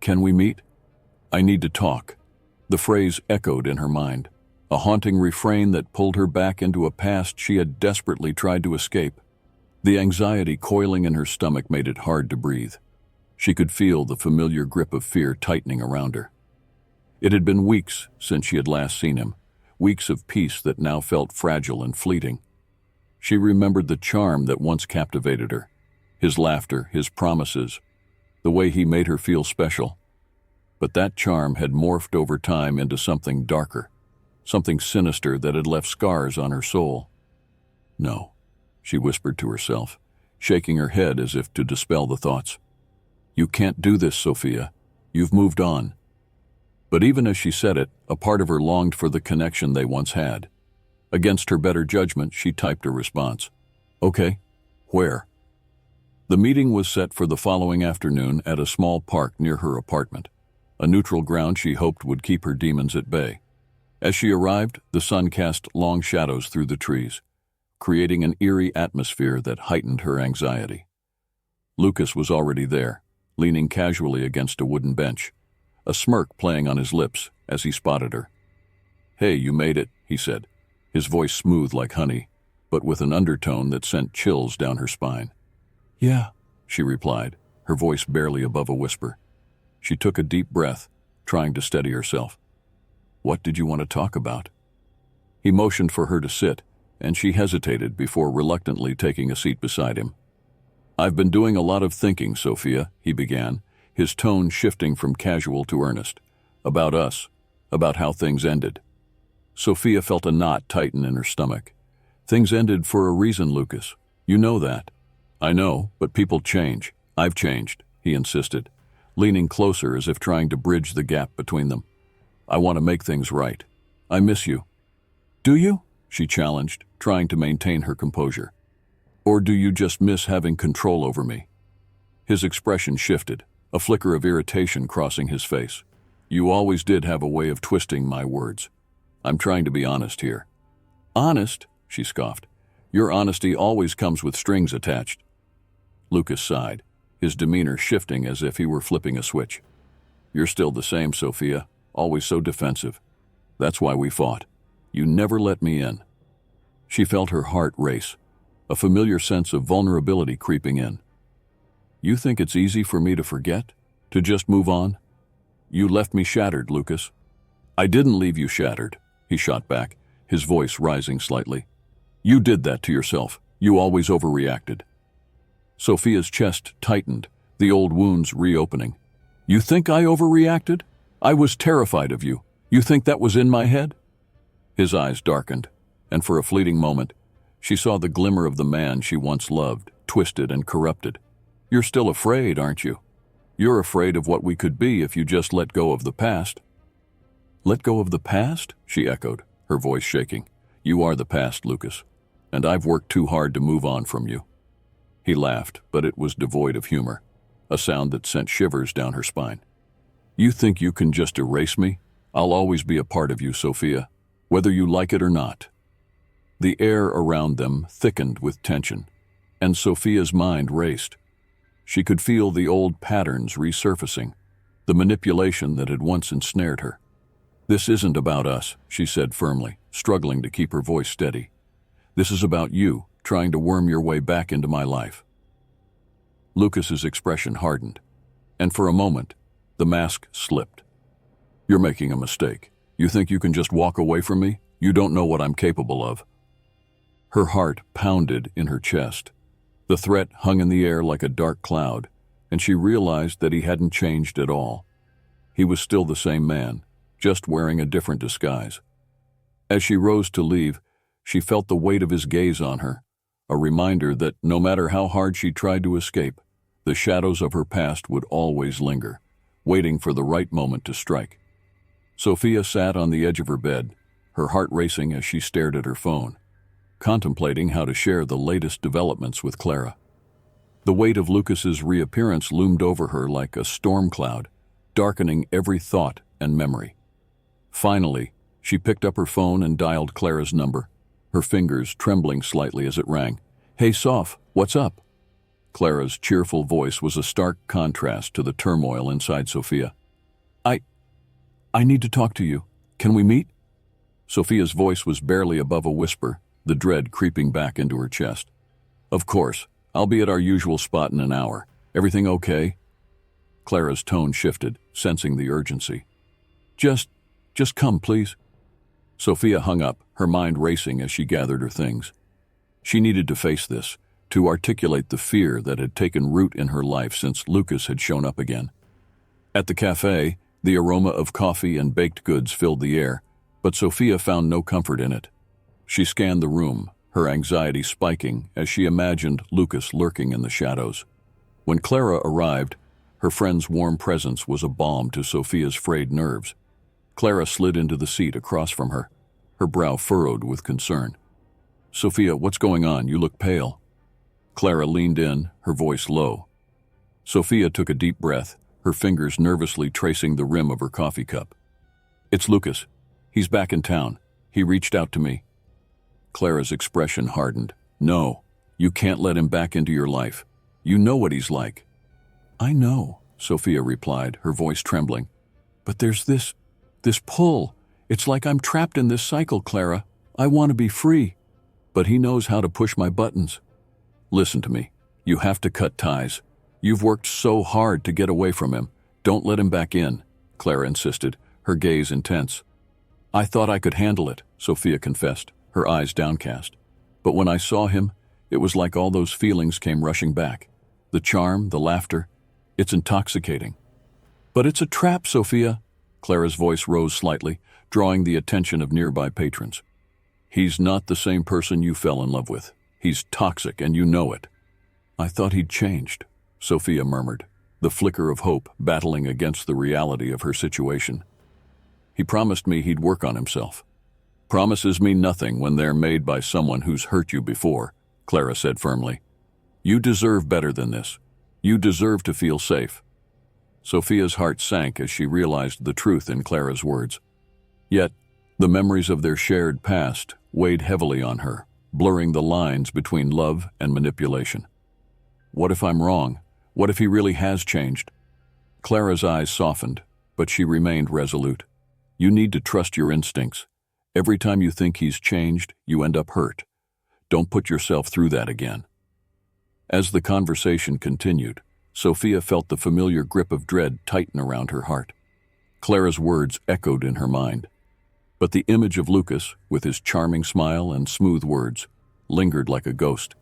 Can we meet? I need to talk. The phrase echoed in her mind, a haunting refrain that pulled her back into a past she had desperately tried to escape. The anxiety coiling in her stomach made it hard to breathe. She could feel the familiar grip of fear tightening around her. It had been weeks since she had last seen him, weeks of peace that now felt fragile and fleeting. She remembered the charm that once captivated her, his laughter, his promises, the way he made her feel special. But that charm had morphed over time into something darker, something sinister that had left scars on her soul. No, she whispered to herself, shaking her head as if to dispel the thoughts. You can't do this, Sophia. You've moved on. But even as she said it, a part of her longed for the connection they once had. Against her better judgment, she typed a response. Okay, where? The meeting was set for the following afternoon at a small park near her apartment, a neutral ground she hoped would keep her demons at bay. As she arrived, the sun cast long shadows through the trees, creating an eerie atmosphere that heightened her anxiety. Lucas was already there, leaning casually against a wooden bench, a smirk playing on his lips as he spotted her. Hey, you made it, he said, his voice smooth like honey, but with an undertone that sent chills down her spine. Yeah, she replied, her voice barely above a whisper. She took a deep breath, trying to steady herself. What did you want to talk about? He motioned for her to sit, and she hesitated before reluctantly taking a seat beside him. "I've been doing a lot of thinking, Sophia," he began, his tone shifting from casual to earnest. "About us, about how things ended." Sophia felt a knot tighten in her stomach. "Things ended for a reason, Lucas. You know that." "I know, but people change. I've changed," he insisted, leaning closer as if trying to bridge the gap between them. "I want to make things right. I miss you." "Do you?" she challenged, trying to maintain her composure. "Or do you just miss having control over me?" His expression shifted, a flicker of irritation crossing his face. "You always did have a way of twisting my words. I'm trying to be honest here." "Honest?" she scoffed. "Your honesty always comes with strings attached." Lucas sighed, his demeanor shifting as if he were flipping a switch. "You're still the same, Sophia, always so defensive. That's why we fought. You never let me in." She felt her heart race, a familiar sense of vulnerability creeping in. "You think it's easy for me to forget? To just move on? You left me shattered, Lucas." "I didn't leave you shattered," he shot back, his voice rising slightly. "You did that to yourself. You always overreacted." Sophia's chest tightened, the old wounds reopening. "You think I overreacted? I was terrified of you. You think that was in my head?" His eyes darkened, and for a fleeting moment, she saw the glimmer of the man she once loved, twisted and corrupted. "You're still afraid, aren't you? You're afraid of what we could be if you just let go of the past." "Let go of the past?" she echoed, her voice shaking. "You are the past, Lucas, and I've worked too hard to move on from you." He laughed, but it was devoid of humor, a sound that sent shivers down her spine. "You think you can just erase me? I'll always be a part of you, Sophia, whether you like it or not." The air around them thickened with tension, and Sophia's mind raced. She could feel the old patterns resurfacing, the manipulation that had once ensnared her. "This isn't about us," she said firmly, struggling to keep her voice steady. "This is about you, trying to worm your way back into my life." Lucas's expression hardened, and for a moment, the mask slipped. "You're making a mistake. You think you can just walk away from me? You don't know what I'm capable of." Her heart pounded in her chest. The threat hung in the air like a dark cloud, and she realized that he hadn't changed at all. He was still the same man, just wearing a different disguise. As she rose to leave, she felt the weight of his gaze on her, a reminder that no matter how hard she tried to escape, the shadows of her past would always linger, waiting for the right moment to strike. Sophia sat on the edge of her bed, her heart racing as she stared at her phone, contemplating how to share the latest developments with Clara. The weight of Lucas's reappearance loomed over her like a storm cloud, darkening every thought and memory. Finally, she picked up her phone and dialed Clara's number, her fingers trembling slightly as it rang. "Hey, Soph, what's up?" Clara's cheerful voice was a stark contrast to the turmoil inside Sophia. I need to talk to you. Can we meet?" Sophia's voice was barely above a whisper, the dread creeping back into her chest. "Of course. I'll be at our usual spot in an hour. Everything okay?" Clara's tone shifted, sensing the urgency. Just come, please." Sophia hung up, her mind racing as she gathered her things. She needed to face this, to articulate the fear that had taken root in her life since Lucas had shown up again. At the cafe, the aroma of coffee and baked goods filled the air, but Sophia found no comfort in it. She scanned the room, her anxiety spiking as she imagined Lucas lurking in the shadows. When Clara arrived, her friend's warm presence was a balm to Sophia's frayed nerves. Clara slid into the seat across from her, her brow furrowed with concern. "Sophia, what's going on? You look pale." Clara leaned in, her voice low. Sophia took a deep breath, her fingers nervously tracing the rim of her coffee cup. "It's Lucas. He's back in town. He reached out to me." Clara's expression hardened. "No, you can't let him back into your life. You know what he's like." "I know," Sophia replied, her voice trembling. "But there's this pull. It's like I'm trapped in this cycle, Clara. I want to be free. But he knows how to push my buttons." "Listen to me. You have to cut ties. You've worked so hard to get away from him. Don't let him back in," Clara insisted, her gaze intense. "I thought I could handle it," Sophia confessed, her eyes downcast. But when I saw him, it was like all those feelings came rushing back. The charm, the laughter. It's intoxicating. But it's a trap, Sophia. Clara's voice rose slightly, drawing the attention of nearby patrons. He's not the same person you fell in love with. He's toxic, and you know it. I thought he'd changed, Sophia murmured, the flicker of hope battling against the reality of her situation. He promised me he'd work on himself. Promises mean nothing when they're made by someone who's hurt you before, Clara said firmly. You deserve better than this. You deserve to feel safe. Sophia's heart sank as she realized the truth in Clara's words. Yet, the memories of their shared past weighed heavily on her, blurring the lines between love and manipulation. What if I'm wrong? What if he really has changed? Clara's eyes softened, but she remained resolute. You need to trust your instincts. Every time you think he's changed, you end up hurt. Don't put yourself through that again. As the conversation continued, Sophia felt the familiar grip of dread tighten around her heart. Clara's words echoed in her mind. But the image of Lucas, with his charming smile and smooth words, lingered like a ghost.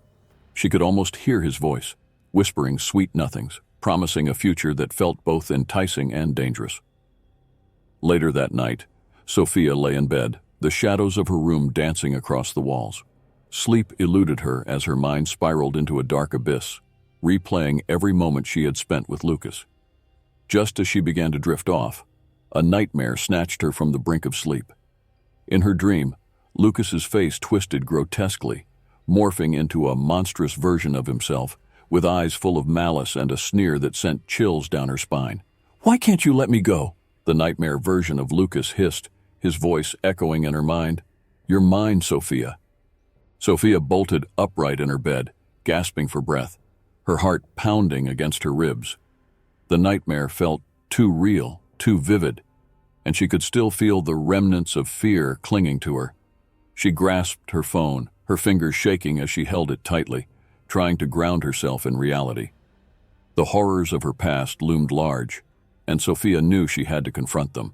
She could almost hear his voice, whispering sweet nothings, promising a future that felt both enticing and dangerous. Later that night, Sophia lay in bed, the shadows of her room dancing across the walls. Sleep eluded her as her mind spiraled into a dark abyss, replaying every moment she had spent with Lucas. Just as she began to drift off, a nightmare snatched her from the brink of sleep. In her dream, Lucas's face twisted grotesquely, morphing into a monstrous version of himself, with eyes full of malice and a sneer that sent chills down her spine. Why can't you let me go? The nightmare version of Lucas hissed, his voice echoing in her mind. You're mine, Sophia. Sophia bolted upright in her bed, gasping for breath, her heart pounding against her ribs. The nightmare felt too real, too vivid, and she could still feel the remnants of fear clinging to her. She grasped her phone, her fingers shaking as she held it tightly, trying to ground herself in reality. The horrors of her past loomed large, and Sophia knew she had to confront them.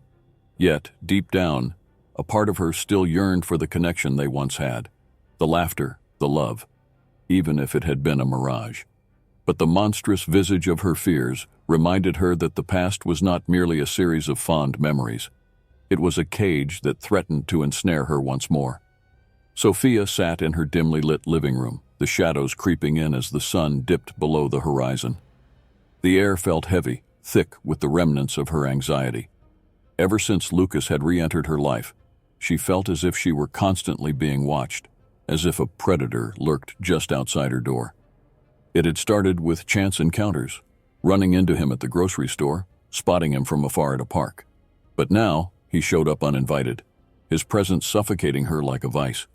Yet, deep down, a part of her still yearned for the connection they once had, the laughter, the love, even if it had been a mirage. But the monstrous visage of her fears reminded her that the past was not merely a series of fond memories. It was a cage that threatened to ensnare her once more. Sophia sat in her dimly lit living room, the shadows creeping in as the sun dipped below the horizon. The air felt heavy, thick with the remnants of her anxiety. Ever since Lucas had re-entered her life, she felt as if she were constantly being watched, as if a predator lurked just outside her door. It had started with chance encounters, running into him at the grocery store, spotting him from afar at a park. But now, he showed up uninvited, his presence suffocating her like a vice.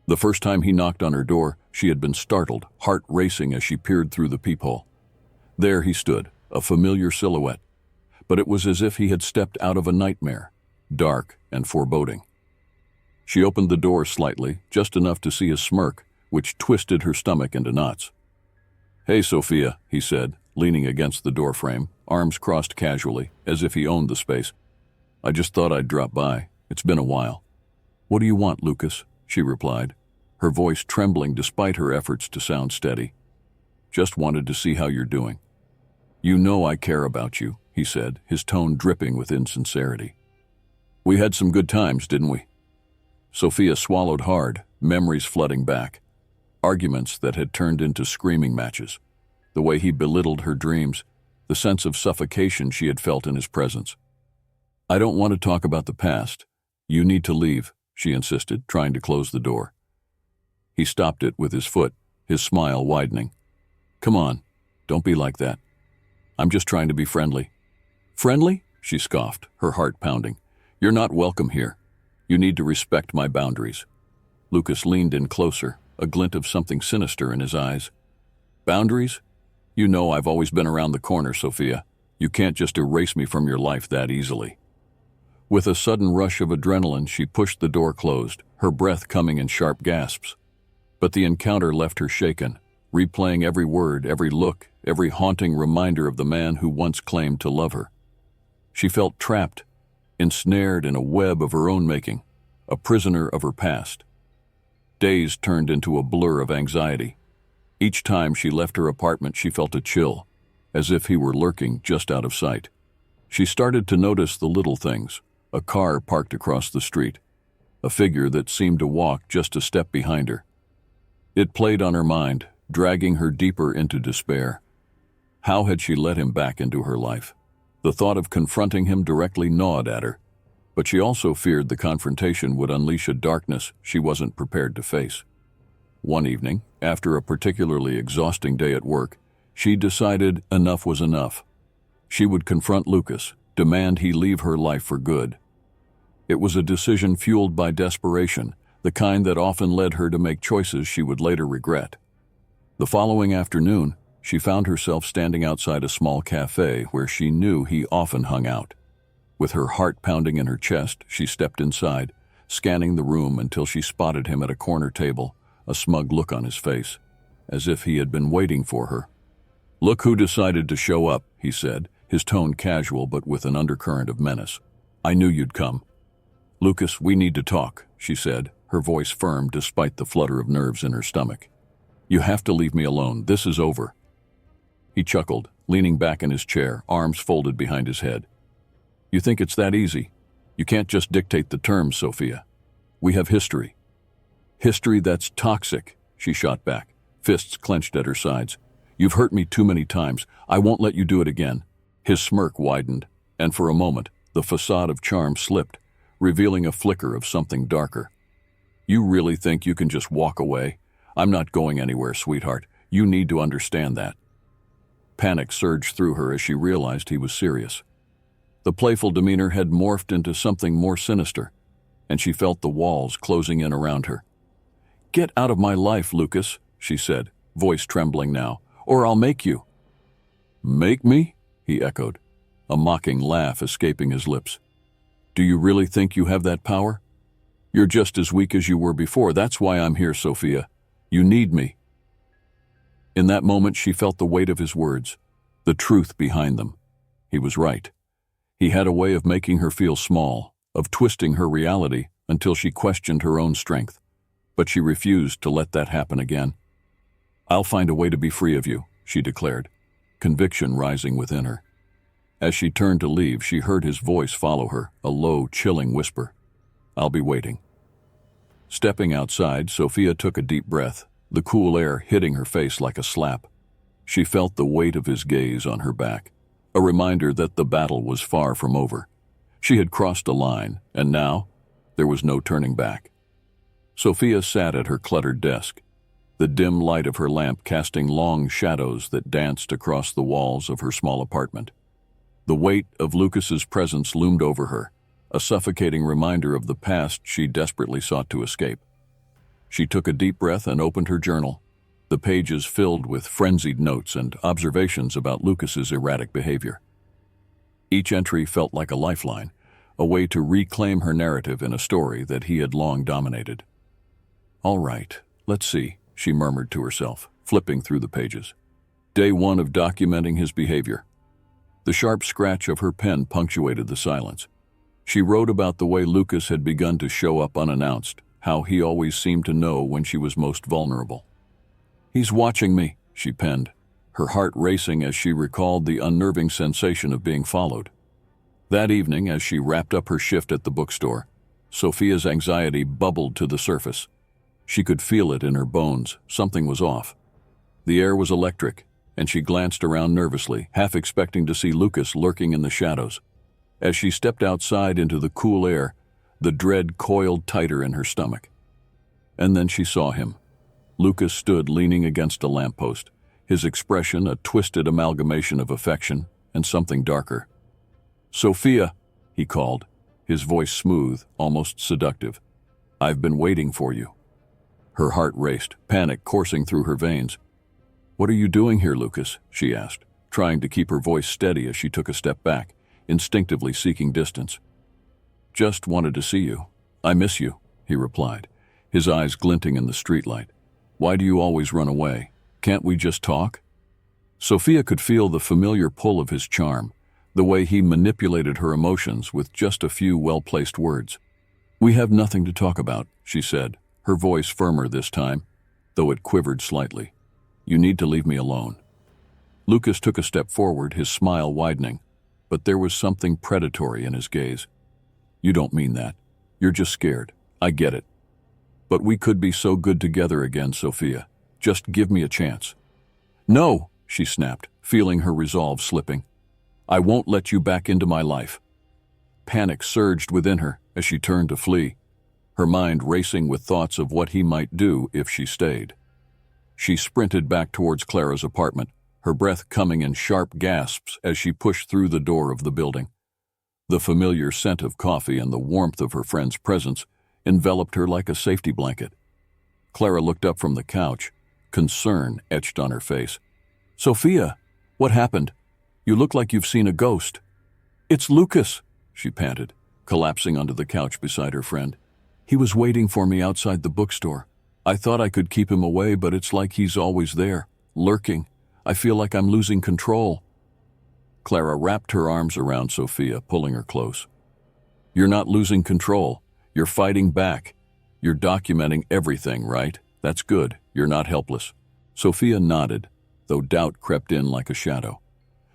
The first time he knocked on her door, she had been startled, heart racing as she peered through the peephole. There he stood, a familiar silhouette, but it was as if he had stepped out of a nightmare, dark and foreboding. She opened the door slightly, just enough to see a smirk, which twisted her stomach into knots. Hey, Sophia, he said, leaning against the doorframe, arms crossed casually, as if he owned the space. I just thought I'd drop by. It's been a while. What do you want, Lucas? She replied, her voice trembling despite her efforts to sound steady. Just wanted to see how you're doing. You know I care about you, he said, his tone dripping with insincerity. We had some good times, didn't we? Sophia swallowed hard, memories flooding back. Arguments that had turned into screaming matches. The way he belittled her dreams, the sense of suffocation she had felt in his presence. I don't want to talk about the past. You need to leave, she insisted, trying to close the door. He stopped it with his foot, his smile widening. Come on, don't be like that. I'm just trying to be friendly. Friendly? She scoffed, her heart pounding. You're not welcome here. You need to respect my boundaries. Lucas leaned in closer, a glint of something sinister in his eyes. Boundaries? You know I've always been around the corner, Sophia. You can't just erase me from your life that easily. With a sudden rush of adrenaline, she pushed the door closed, her breath coming in sharp gasps. But the encounter left her shaken, replaying every word, every look, every haunting reminder of the man who once claimed to love her. She felt trapped, ensnared in a web of her own making, a prisoner of her past. Days turned into a blur of anxiety. Each time she left her apartment, she felt a chill, as if he were lurking just out of sight. She started to notice the little things: a car parked across the street, a figure that seemed to walk just a step behind her. It played on her mind, dragging her deeper into despair. How had she let him back into her life? The thought of confronting him directly gnawed at her, but she also feared the confrontation would unleash a darkness she wasn't prepared to face. One evening, after a particularly exhausting day at work, she decided enough was enough. She would confront Lucas, demand he leave her life for good. It was a decision fueled by desperation, the kind that often led her to make choices she would later regret. The following afternoon, she found herself standing outside a small cafe where she knew he often hung out. With her heart pounding in her chest, she stepped inside, scanning the room until she spotted him at a corner table, a smug look on his face, as if he had been waiting for her. "Look who decided to show up," he said, his tone casual but with an undercurrent of menace. "I knew you'd come." "Lucas, we need to talk," she said, her voice firm despite the flutter of nerves in her stomach. "You have to leave me alone. This is over." He chuckled, leaning back in his chair, arms folded behind his head. "You think it's that easy? You can't just dictate the terms, Sophia. We have history." "History that's toxic," she shot back, fists clenched at her sides. "You've hurt me too many times. I won't let you do it again." His smirk widened, and for a moment, the facade of charm slipped, revealing a flicker of something darker. "You really think you can just walk away? I'm not going anywhere, sweetheart. You need to understand that." Panic surged through her as she realized he was serious. The playful demeanor had morphed into something more sinister, and she felt the walls closing in around her. "Get out of my life, Lucas," she said, voice trembling now, "or I'll make you." "Make me?" he echoed, a mocking laugh escaping his lips. "Do you really think you have that power? You're just as weak as you were before. That's why I'm here, Sophia. You need me." In that moment, she felt the weight of his words, the truth behind them. He was right. He had a way of making her feel small, of twisting her reality until she questioned her own strength. But she refused to let that happen again. "I'll find a way to be free of you," she declared, conviction rising within her. As she turned to leave, she heard his voice follow her, a low, chilling whisper. "I'll be waiting." Stepping outside, Sophia took a deep breath, the cool air hitting her face like a slap. She felt the weight of his gaze on her back, a reminder that the battle was far from over. She had crossed a line, and now there was no turning back. Sophia sat at her cluttered desk, the dim light of her lamp casting long shadows that danced across the walls of her small apartment. The weight of Lucas's presence loomed over her, a suffocating reminder of the past she desperately sought to escape. She took a deep breath and opened her journal, the pages filled with frenzied notes and observations about Lucas's erratic behavior. Each entry felt like a lifeline, a way to reclaim her narrative in a story that he had long dominated. "All right, let's see," she murmured to herself, flipping through the pages. Day 1 of documenting his behavior. The sharp scratch of her pen punctuated the silence. She wrote about the way Lucas had begun to show up unannounced, how he always seemed to know when she was most vulnerable. "He's watching me," she penned, her heart racing as she recalled the unnerving sensation of being followed. That evening, as she wrapped up her shift at the bookstore, Sophia's anxiety bubbled to the surface. She could feel it in her bones. Something was off. The air was electric, and she glanced around nervously, half expecting to see Lucas lurking in the shadows. As she stepped outside into the cool air, the dread coiled tighter in her stomach. And then she saw him. Lucas stood leaning against a lamppost, his expression a twisted amalgamation of affection and something darker. "Sophia," he called, his voice smooth, almost seductive. "I've been waiting for you." Her heart raced, panic coursing through her veins. "What are you doing here, Lucas?" she asked, trying to keep her voice steady as she took a step back, instinctively seeking distance. "Just wanted to see you. I miss you," he replied, his eyes glinting in the streetlight. "Why do you always run away? Can't we just talk?" Sophia could feel the familiar pull of his charm, the way he manipulated her emotions with just a few well-placed words. "We have nothing to talk about," she said, her voice firmer this time, though it quivered slightly. "You need to leave me alone." Lucas took a step forward, his smile widening, but there was something predatory in his gaze. "You don't mean that. You're just scared. I get it. But we could be so good together again, Sophia. Just give me a chance." "No," she snapped, feeling her resolve slipping. "I won't let you back into my life." Panic surged within her as she turned to flee, her mind racing with thoughts of what he might do if she stayed. She sprinted back towards Clara's apartment, her breath coming in sharp gasps as she pushed through the door of the building. The familiar scent of coffee and the warmth of her friend's presence enveloped her like a safety blanket. Clara looked up from the couch, concern etched on her face. "Sophia, what happened? You look like you've seen a ghost." "It's Lucas," she panted, collapsing onto the couch beside her friend. "He was waiting for me outside the bookstore. I thought I could keep him away, but it's like he's always there, lurking. I feel like I'm losing control." Clara wrapped her arms around Sophia, pulling her close. "You're not losing control. You're fighting back. You're documenting everything, right? That's good. You're not helpless." Sophia nodded, though doubt crept in like a shadow.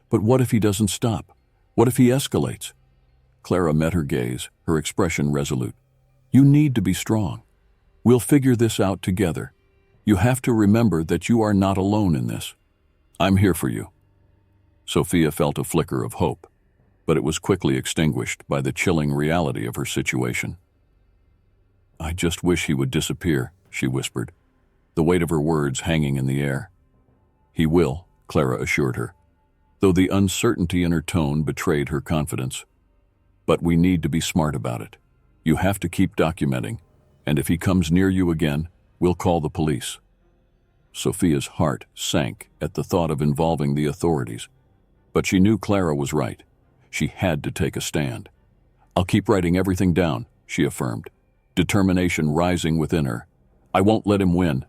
"But what if he doesn't stop? What if he escalates?" Clara met her gaze, her expression resolute. "You need to be strong. We'll figure this out together. You have to remember that you are not alone in this. I'm here for you." Sophia felt a flicker of hope, but it was quickly extinguished by the chilling reality of her situation. "I just wish he would disappear," she whispered, the weight of her words hanging in the air. "He will," Clara assured her, though the uncertainty in her tone betrayed her confidence. "But we need to be smart about it. You have to keep documenting, and if he comes near you again, we'll call the police." Sophia's heart sank at the thought of involving the authorities, but she knew Clara was right. She had to take a stand. "I'll keep writing everything down," she affirmed, determination rising within her. "I won't let him win."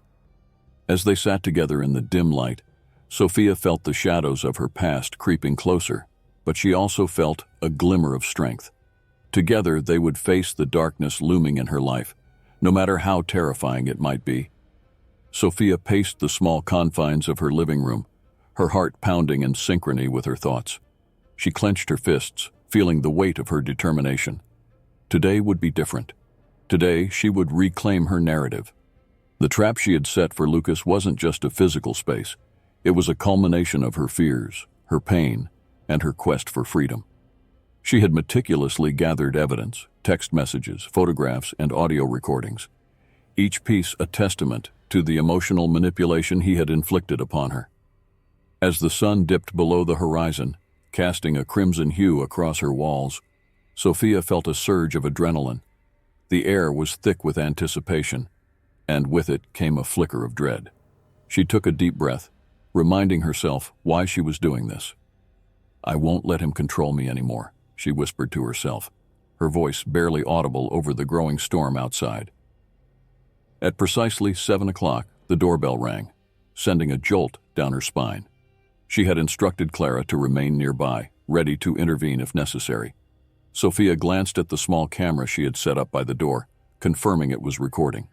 As they sat together in the dim light, Sophia felt the shadows of her past creeping closer, but she also felt a glimmer of strength. Together they would face the darkness looming in her life, no matter how terrifying it might be. Sophia paced the small confines of her living room, her heart pounding in synchrony with her thoughts. She clenched her fists, feeling the weight of her determination. Today would be different. Today she would reclaim her narrative. The trap she had set for Lucas wasn't just a physical space. It was a culmination of her fears, her pain, and her quest for freedom. She had meticulously gathered evidence, text messages, photographs, and audio recordings, each piece a testament to the emotional manipulation he had inflicted upon her. As the sun dipped below the horizon, casting a crimson hue across her walls, Sophia felt a surge of adrenaline. The air was thick with anticipation, and with it came a flicker of dread. She took a deep breath, reminding herself why she was doing this. "I won't let him control me anymore," she whispered to herself, her voice barely audible over the growing storm outside. At precisely 7 o'clock, the doorbell rang, sending a jolt down her spine. She had instructed Clara to remain nearby, ready to intervene if necessary. Sophia glanced at the small camera she had set up by the door, confirming it was recording.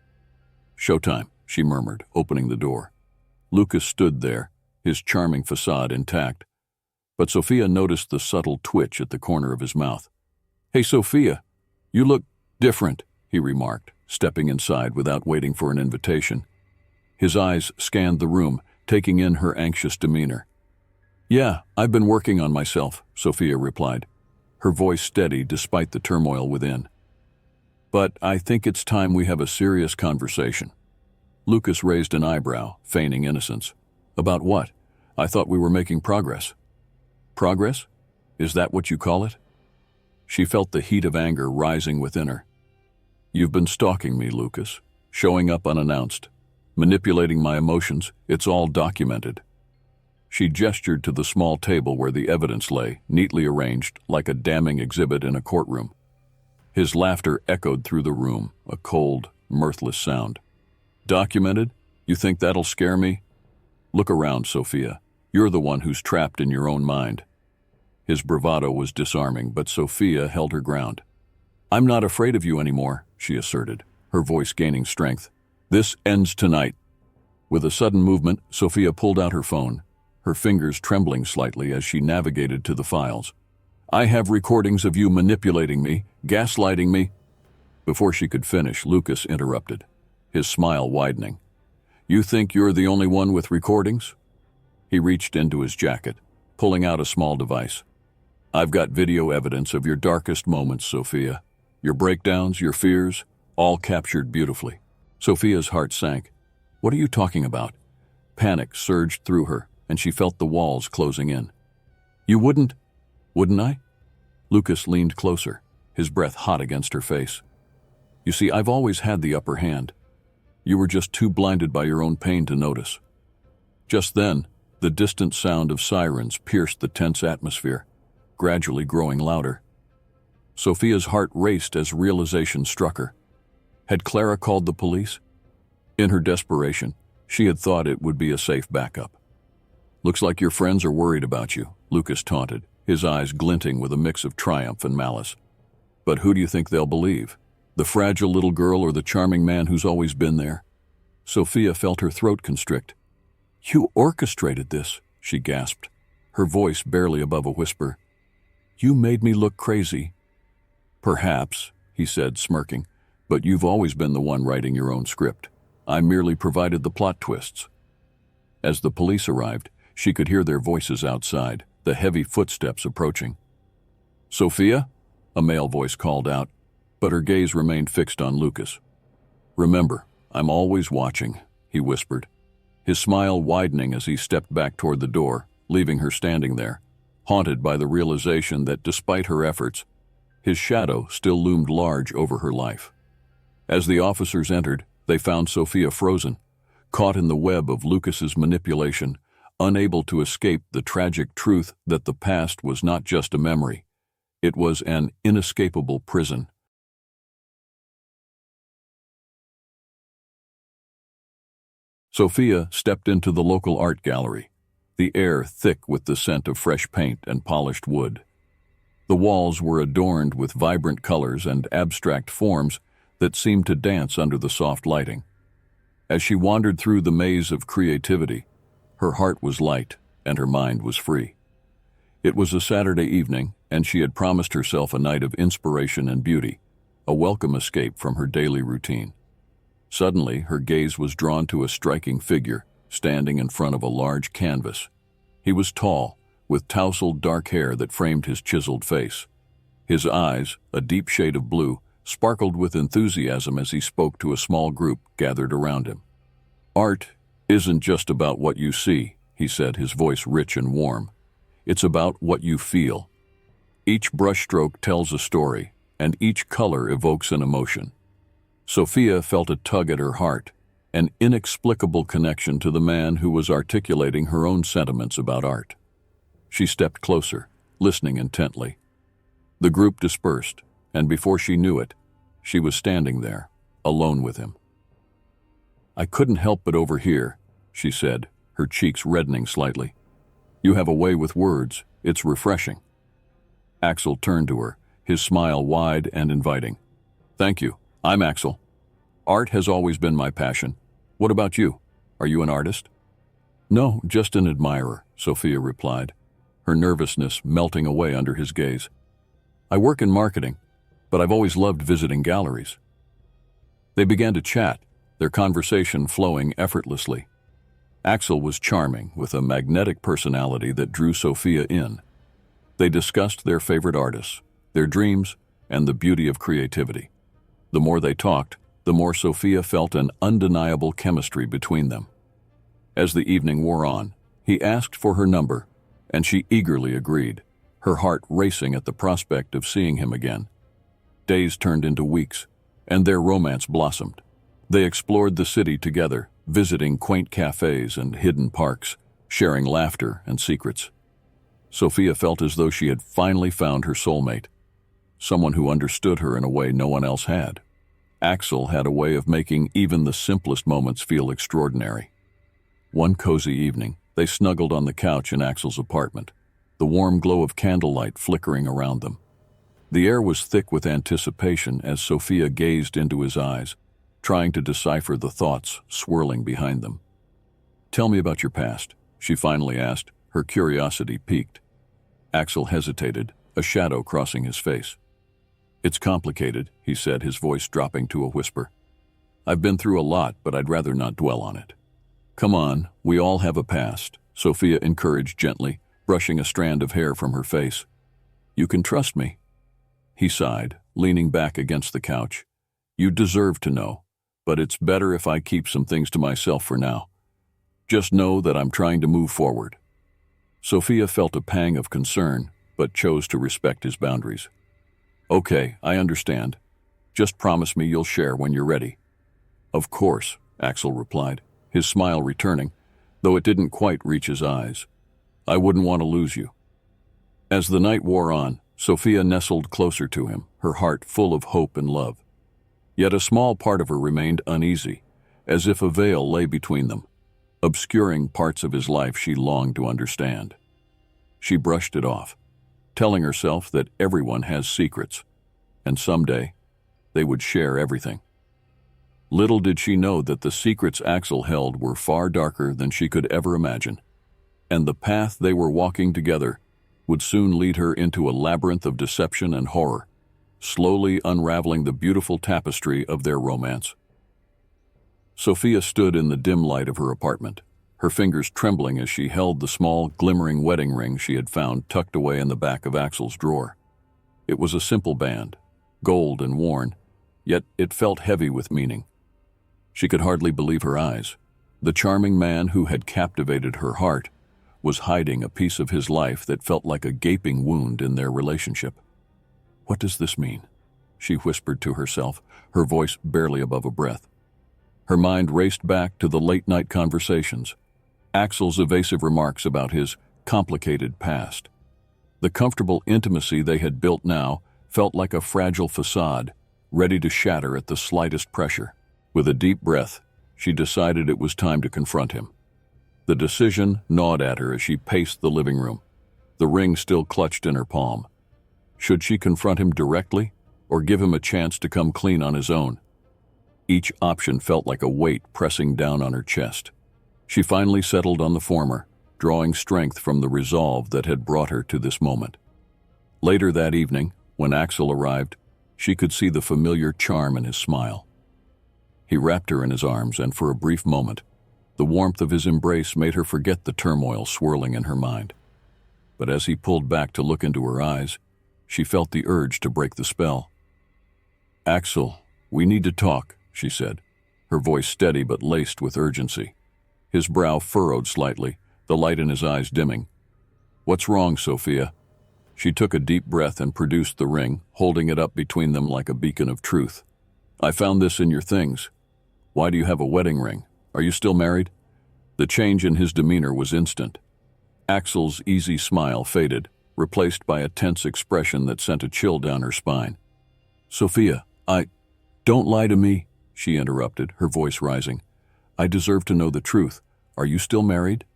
"Showtime," she murmured, opening the door. Lucas stood there, his charming facade intact, but Sophia noticed the subtle twitch at the corner of his mouth. "Hey, Sophia, you look different," he remarked, stepping inside without waiting for an invitation. His eyes scanned the room, taking in her anxious demeanor. "Yeah, I've been working on myself," Sophia replied, her voice steady despite the turmoil within. "But I think it's time we have a serious conversation." Lucas raised an eyebrow, feigning innocence. "About what? I thought we were making progress." "Progress? Is that what you call it?" She felt the heat of anger rising within her. "You've been stalking me, Lucas, showing up unannounced, manipulating my emotions. It's all documented." She gestured to the small table where the evidence lay, neatly arranged like a damning exhibit in a courtroom. His laughter echoed through the room, a cold, mirthless sound. "Documented? You think that'll scare me? Look around, Sophia. You're the one who's trapped in your own mind." His bravado was disarming, but Sophia held her ground. "I'm not afraid of you anymore," she asserted, her voice gaining strength. This ends tonight." With a sudden movement, Sophia pulled out her phone, her fingers trembling slightly as she navigated to the files. "I have recordings of you manipulating me, gaslighting me." Before she could finish, Lucas interrupted, his smile widening. "You think you're the only one with recordings?" He reached into his jacket, pulling out a small device. "I've got video evidence of your darkest moments, Sophia. Your breakdowns, your fears, all captured beautifully." Sophia's heart sank. "What are you talking about?" Panic surged through her, and she felt the walls closing in. "You wouldn't I?" Lucas leaned closer, his breath hot against her face. "You see, I've always had the upper hand. You were just too blinded by your own pain to notice." Just then, the distant sound of sirens pierced the tense atmosphere, gradually growing louder. Sophia's heart raced as realization struck her. Had Clara called the police? In her desperation, she had thought it would be a safe backup. "Looks like your friends are worried about you," Lucas taunted, his eyes glinting with a mix of triumph and malice. "But who do you think they'll believe? The fragile little girl or the charming man who's always been there?" Sophia felt her throat constrict. "You orchestrated this," she gasped, her voice barely above a whisper. "You made me look crazy." "Perhaps," he said, smirking, "but you've always been the one writing your own script. I merely provided the plot twists." As the police arrived, she could hear their voices outside, the heavy footsteps approaching. "Sophia?" a male voice called out, but her gaze remained fixed on Lucas. "Remember, I'm always watching," he whispered, his smile widening as he stepped back toward the door, leaving her standing there, haunted by the realization that despite her efforts, his shadow still loomed large over her life. As the officers entered, they found Sophia frozen, caught in the web of Lucas's manipulation, unable to escape the tragic truth that the past was not just a memory. It was an inescapable prison. Sophia stepped into the local art gallery, the air thick with the scent of fresh paint and polished wood. The walls were adorned with vibrant colors and abstract forms that seemed to dance under the soft lighting. As she wandered through the maze of creativity, her heart was light and her mind was free. It was a Saturday evening, and she had promised herself a night of inspiration and beauty, a welcome escape from her daily routine. Suddenly, her gaze was drawn to a striking figure standing in front of a large canvas. He was tall, with tousled dark hair that framed his chiseled face. His eyes, a deep shade of blue, sparkled with enthusiasm as he spoke to a small group gathered around him. "Art isn't just about what you see," he said, his voice rich and warm. "It's about what you feel. Each brushstroke tells a story, and each color evokes an emotion." Sophia felt a tug at her heart, an inexplicable connection to the man who was articulating her own sentiments about art. She stepped closer, listening intently. The group dispersed, and before she knew it, she was standing there, alone with him. "I couldn't help but overhear," she said, her cheeks reddening slightly. "You have a way with words. It's refreshing." Axel turned to her, his smile wide and inviting. "Thank you. I'm Axel. Art has always been my passion. What about you? Are you an artist?" "No, just an admirer," Sophia replied, her nervousness melting away under his gaze. "I work in marketing, but I've always loved visiting galleries." They began to chat, their conversation flowing effortlessly. Axel was charming, with a magnetic personality that drew Sophia in. They discussed their favorite artists, their dreams, and the beauty of creativity. The more they talked, the more Sophia felt an undeniable chemistry between them. As the evening wore on, he asked for her number, and she eagerly agreed, her heart racing at the prospect of seeing him again. Days turned into weeks, and their romance blossomed. They explored the city together, visiting quaint cafes and hidden parks, sharing laughter and secrets. Sophia felt as though she had finally found her soulmate, someone who understood her in a way no one else had. Axel had a way of making even the simplest moments feel extraordinary. One cozy evening, they snuggled on the couch in Axel's apartment, the warm glow of candlelight flickering around them. The air was thick with anticipation as Sophia gazed into his eyes, trying to decipher the thoughts swirling behind them. "Tell me about your past," she finally asked, her curiosity piqued. Axel hesitated, a shadow crossing his face. "It's complicated," he said, his voice dropping to a whisper. "I've been through a lot, but I'd rather not dwell on it." "Come on, we all have a past," Sophia encouraged gently, brushing a strand of hair from her face. "You can trust me." He sighed, leaning back against the couch. "You deserve to know, but it's better if I keep some things to myself for now. Just know that I'm trying to move forward." Sophia felt a pang of concern, but chose to respect his boundaries. "Okay, I understand. Just promise me you'll share when you're ready." "Of course," Axel replied, his smile returning, though it didn't quite reach his eyes. "I wouldn't want to lose you." As the night wore on, Sophia nestled closer to him, her heart full of hope and love. Yet a small part of her remained uneasy, as if a veil lay between them, obscuring parts of his life she longed to understand. She brushed it off, telling herself that everyone has secrets, and someday they would share everything. Little did she know that the secrets Axel held were far darker than she could ever imagine, and the path they were walking together would soon lead her into a labyrinth of deception and horror, slowly unraveling the beautiful tapestry of their romance. Sophia stood in the dim light of her apartment, her fingers trembling as she held the small, glimmering wedding ring she had found tucked away in the back of Axel's drawer. It was a simple band, gold and worn, yet it felt heavy with meaning. She could hardly believe her eyes. The charming man who had captivated her heart was hiding a piece of his life that felt like a gaping wound in their relationship. "What does this mean?" she whispered to herself, her voice barely above a breath. Her mind raced back to the late-night conversations, Axel's evasive remarks about his complicated past. The comfortable intimacy they had built now felt like a fragile facade, ready to shatter at the slightest pressure. With a deep breath, she decided it was time to confront him. The decision gnawed at her as she paced the living room, the ring still clutched in her palm. Should she confront him directly, or give him a chance to come clean on his own? Each option felt like a weight pressing down on her chest. She finally settled on the former, drawing strength from the resolve that had brought her to this moment. Later that evening, when Axel arrived, she could see the familiar charm in his smile. He wrapped her in his arms, and for a brief moment, the warmth of his embrace made her forget the turmoil swirling in her mind. But as he pulled back to look into her eyes, she felt the urge to break the spell. "Axel, we need to talk," she said, her voice steady but laced with urgency. His brow furrowed slightly, the light in his eyes dimming. "What's wrong, Sophia?" She took a deep breath and produced the ring, holding it up between them like a beacon of truth. "I found this in your things. Why do you have a wedding ring? Are you still married?" The change in his demeanor was instant. Axel's easy smile faded, replaced by a tense expression that sent a chill down her spine. "Sophia, Don't lie to me," she interrupted, her voice rising. "I deserve to know the truth. Are you still married?"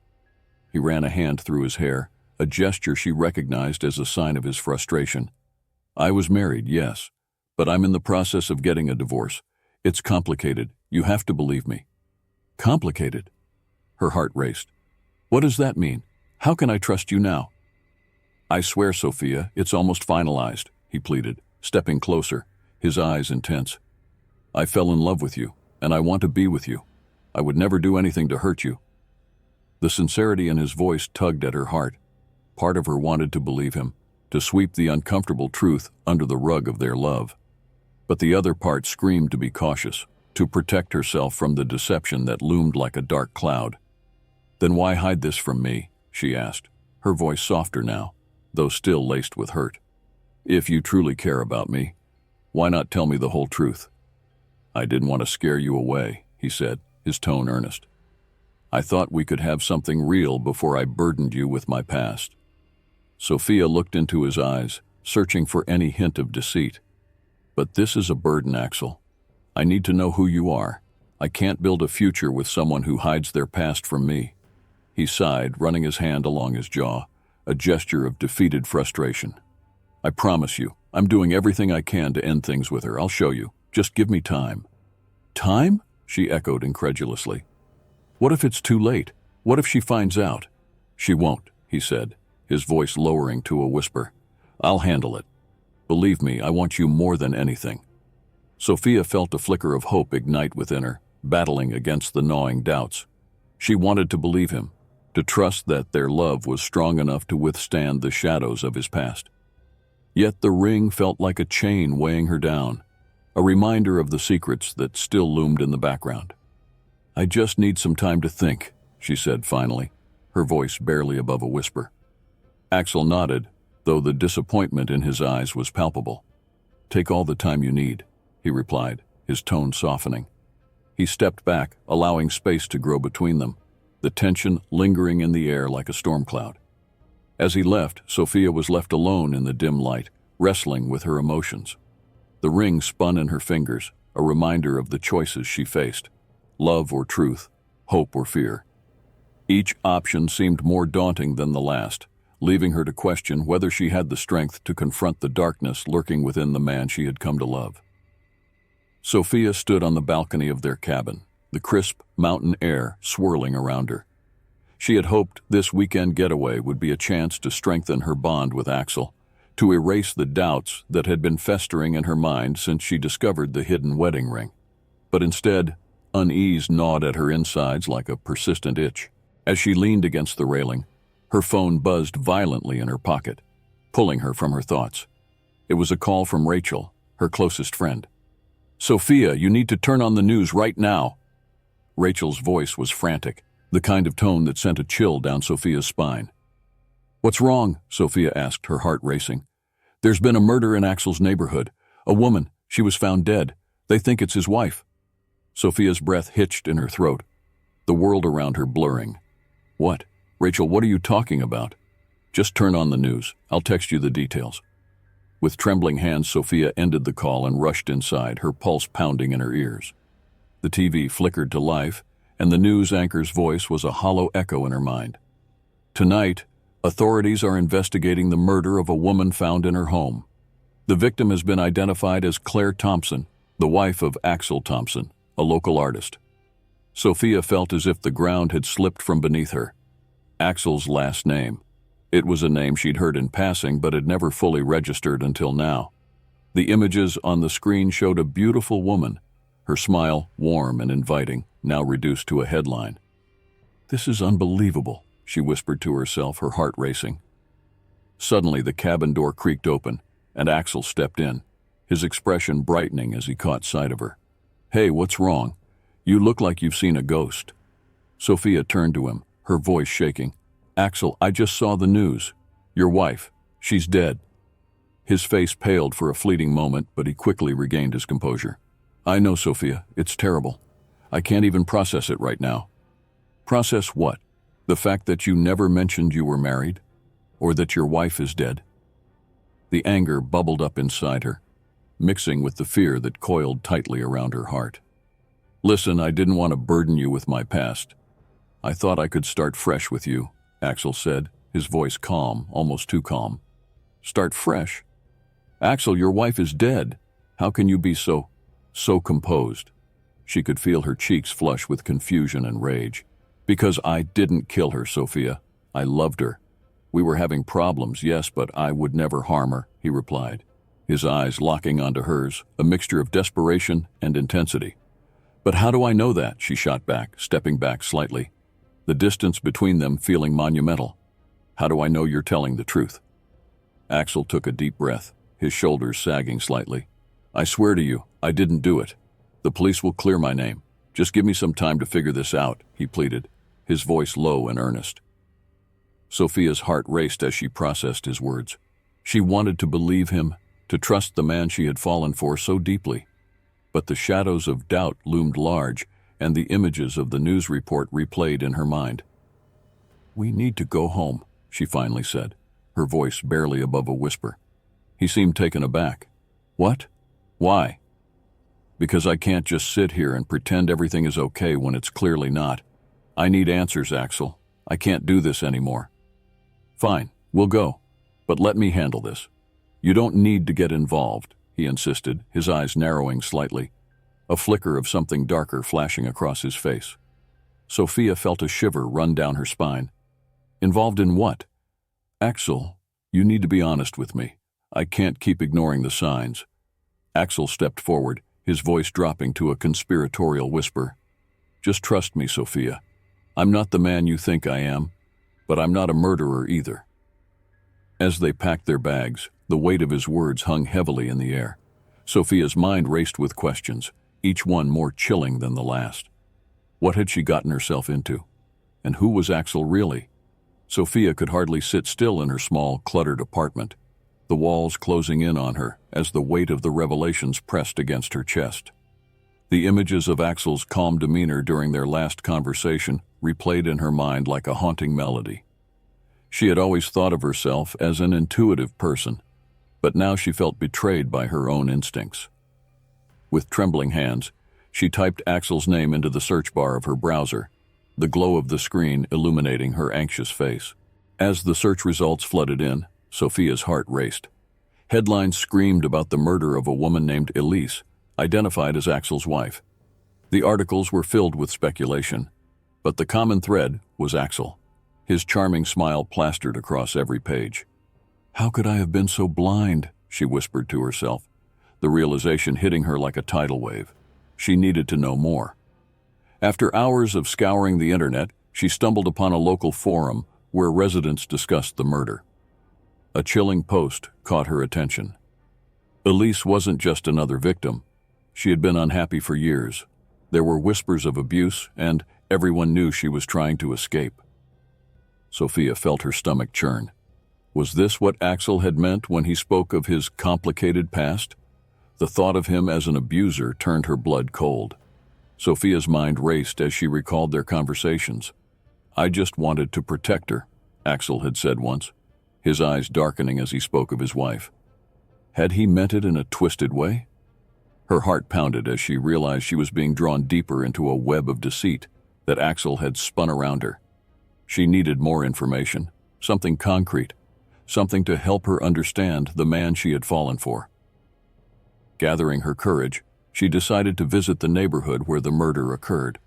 He ran a hand through his hair, a gesture she recognized as a sign of his frustration. "I was married, yes, but I'm in the process of getting a divorce. It's complicated. You have to believe me." "Complicated?" Her heart raced. "What does that mean? How can I trust you now?" "I swear, Sophia, it's almost finalized," he pleaded, stepping closer, his eyes intense. "I fell in love with you, and I want to be with you. I would never do anything to hurt you." The sincerity in his voice tugged at her heart. Part of her wanted to believe him, to sweep the uncomfortable truth under the rug of their love. But the other part screamed to be cautious, to protect herself from the deception that loomed like a dark cloud. "Then why hide this from me?" she asked, her voice softer now, though still laced with hurt. "If you truly care about me, why not tell me the whole truth?" "I didn't want to scare you away," he said, his tone earnest. "I thought we could have something real before I burdened you with my past." Sophia looked into his eyes, searching for any hint of deceit. "But this is a burden, Axel. I need to know who you are. I can't build a future with someone who hides their past from me." He sighed, running his hand along his jaw, a gesture of defeated frustration. "I promise you, I'm doing everything I can to end things with her. I'll show you. Just give me time." Time? She echoed incredulously. What if it's too late? What if she finds out? She won't, he said, his voice lowering to a whisper. I'll handle it. Believe me, I want you more than anything. Sophia felt a flicker of hope ignite within her, battling against the gnawing doubts. She wanted to believe him, to trust that their love was strong enough to withstand the shadows of his past. Yet the ring felt like a chain weighing her down, a reminder of the secrets that still loomed in the background. I just need some time to think, she said finally, her voice barely above a whisper. Axel nodded, though the disappointment in his eyes was palpable. Take all the time you need, he replied, his tone softening. He stepped back, allowing space to grow between them, the tension lingering in the air like a storm cloud. As he left, Sophia was left alone in the dim light, wrestling with her emotions. The ring spun in her fingers, a reminder of the choices she faced: love or truth, hope or fear. Each option seemed more daunting than the last, leaving her to question whether she had the strength to confront the darkness lurking within the man she had come to love. Sophia stood on the balcony of their cabin, the crisp mountain air swirling around her. She had hoped this weekend getaway would be a chance to strengthen her bond with Axel, to erase the doubts that had been festering in her mind since she discovered the hidden wedding ring. But instead, unease gnawed at her insides like a persistent itch. As she leaned against the railing, her phone buzzed violently in her pocket, pulling her from her thoughts. It was a call from Rachel, her closest friend. Sophia, you need to turn on the news right now. Rachel's voice was frantic, the kind of tone that sent a chill down Sophia's spine. What's wrong? Sophia asked, her heart racing. There's been a murder in Axel's neighborhood. A woman. She was found dead. They think it's his wife. Sophia's breath hitched in her throat, the world around her blurring. What? Rachel, what are you talking about? Just turn on the news. I'll text you the details. With trembling hands, Sophia ended the call and rushed inside, her pulse pounding in her ears. The TV flickered to life, and the news anchor's voice was a hollow echo in her mind. Tonight, authorities are investigating the murder of a woman found in her home. The victim has been identified as Claire Thompson, the wife of Axel Thompson, a local artist. Sophia felt as if the ground had slipped from beneath her. Axel's last name. It was a name she'd heard in passing but had never fully registered until now. The images on the screen showed a beautiful woman, her smile warm and inviting, now reduced to a headline. This is unbelievable, she whispered to herself, her heart racing. Suddenly the cabin door creaked open, and Axel stepped in, his expression brightening as he caught sight of her. Hey, what's wrong? You look like you've seen a ghost. Sophia turned to him, her voice shaking. Axel, I just saw the news. Your wife. She's dead. His face paled for a fleeting moment, but he quickly regained his composure. I know, Sophia. It's terrible. I can't even process it right now. Process what? The fact that you never mentioned you were married? Or that your wife is dead? The anger bubbled up inside her, mixing with the fear that coiled tightly around her heart. Listen, I didn't want to burden you with my past. I thought I could start fresh with you, Axel said, his voice calm, almost too calm. Start fresh? Axel, your wife is dead. How can you be so composed? She could feel her cheeks flush with confusion and rage. Because I didn't kill her, Sophia. I loved her. We were having problems, yes, but I would never harm her, he replied, his eyes locking onto hers, a mixture of desperation and intensity. But how do I know that? She shot back, stepping back slightly, the distance between them feeling monumental. How do I know you're telling the truth? Axel took a deep breath, his shoulders sagging slightly. I swear to you, I didn't do it. The police will clear my name. Just give me some time to figure this out, he pleaded, his voice low and earnest. Sophia's heart raced as she processed his words. She wanted to believe him, to trust the man she had fallen for so deeply. But the shadows of doubt loomed large, and the images of the news report replayed in her mind. We need to go home, she finally said, her voice barely above a whisper. He seemed taken aback. What? Why? Because I can't just sit here and pretend everything is okay when it's clearly not. I need answers, Axel. I can't do this anymore. Fine, we'll go, but let me handle this. You don't need to get involved, he insisted, his eyes narrowing slightly. a flicker of something darker flashing across his face. Sophia felt a shiver run down her spine. Involved in what? Axel, you need to be honest with me. I can't keep ignoring the signs. Axel stepped forward, his voice dropping to a conspiratorial whisper. Just trust me, Sophia. I'm not the man you think I am, but I'm not a murderer either. As they packed their bags, the weight of his words hung heavily in the air. Sophia's mind raced with questions, each one more chilling than the last. What had she gotten herself into? And who was Axel really? Sophia could hardly sit still in her small, cluttered apartment, the walls closing in on her as the weight of the revelations pressed against her chest. The images of Axel's calm demeanor during their last conversation replayed in her mind like a haunting melody. She had always thought of herself as an intuitive person, but now she felt betrayed by her own instincts. With trembling hands, she typed Axel's name into the search bar of her browser, the glow of the screen illuminating her anxious face. As the search results flooded in, Sophia's heart raced. Headlines screamed about the murder of a woman named Elise, identified as Axel's wife. The articles were filled with speculation, but the common thread was Axel, his charming smile plastered across every page. How could I have been so blind? She whispered to herself, the realization hitting her like a tidal wave. She needed to know more. After hours of scouring the internet, she stumbled upon a local forum where residents discussed the murder. A chilling post caught her attention. Elise wasn't just another victim. She had been unhappy for years. There were whispers of abuse, and everyone knew she was trying to escape. Sophia felt her stomach churn. Was this what Axel had meant when he spoke of his complicated past? The thought of him as an abuser turned her blood cold. Sophia's mind raced as she recalled their conversations. I just wanted to protect her, Axel had said once, his eyes darkening as he spoke of his wife. Had he meant it in a twisted way? Her heart pounded as she realized she was being drawn deeper into a web of deceit that Axel had spun around her. She needed more information, something concrete, something to help her understand the man she had fallen for. Gathering her courage, she decided to visit the neighborhood where the murder occurred.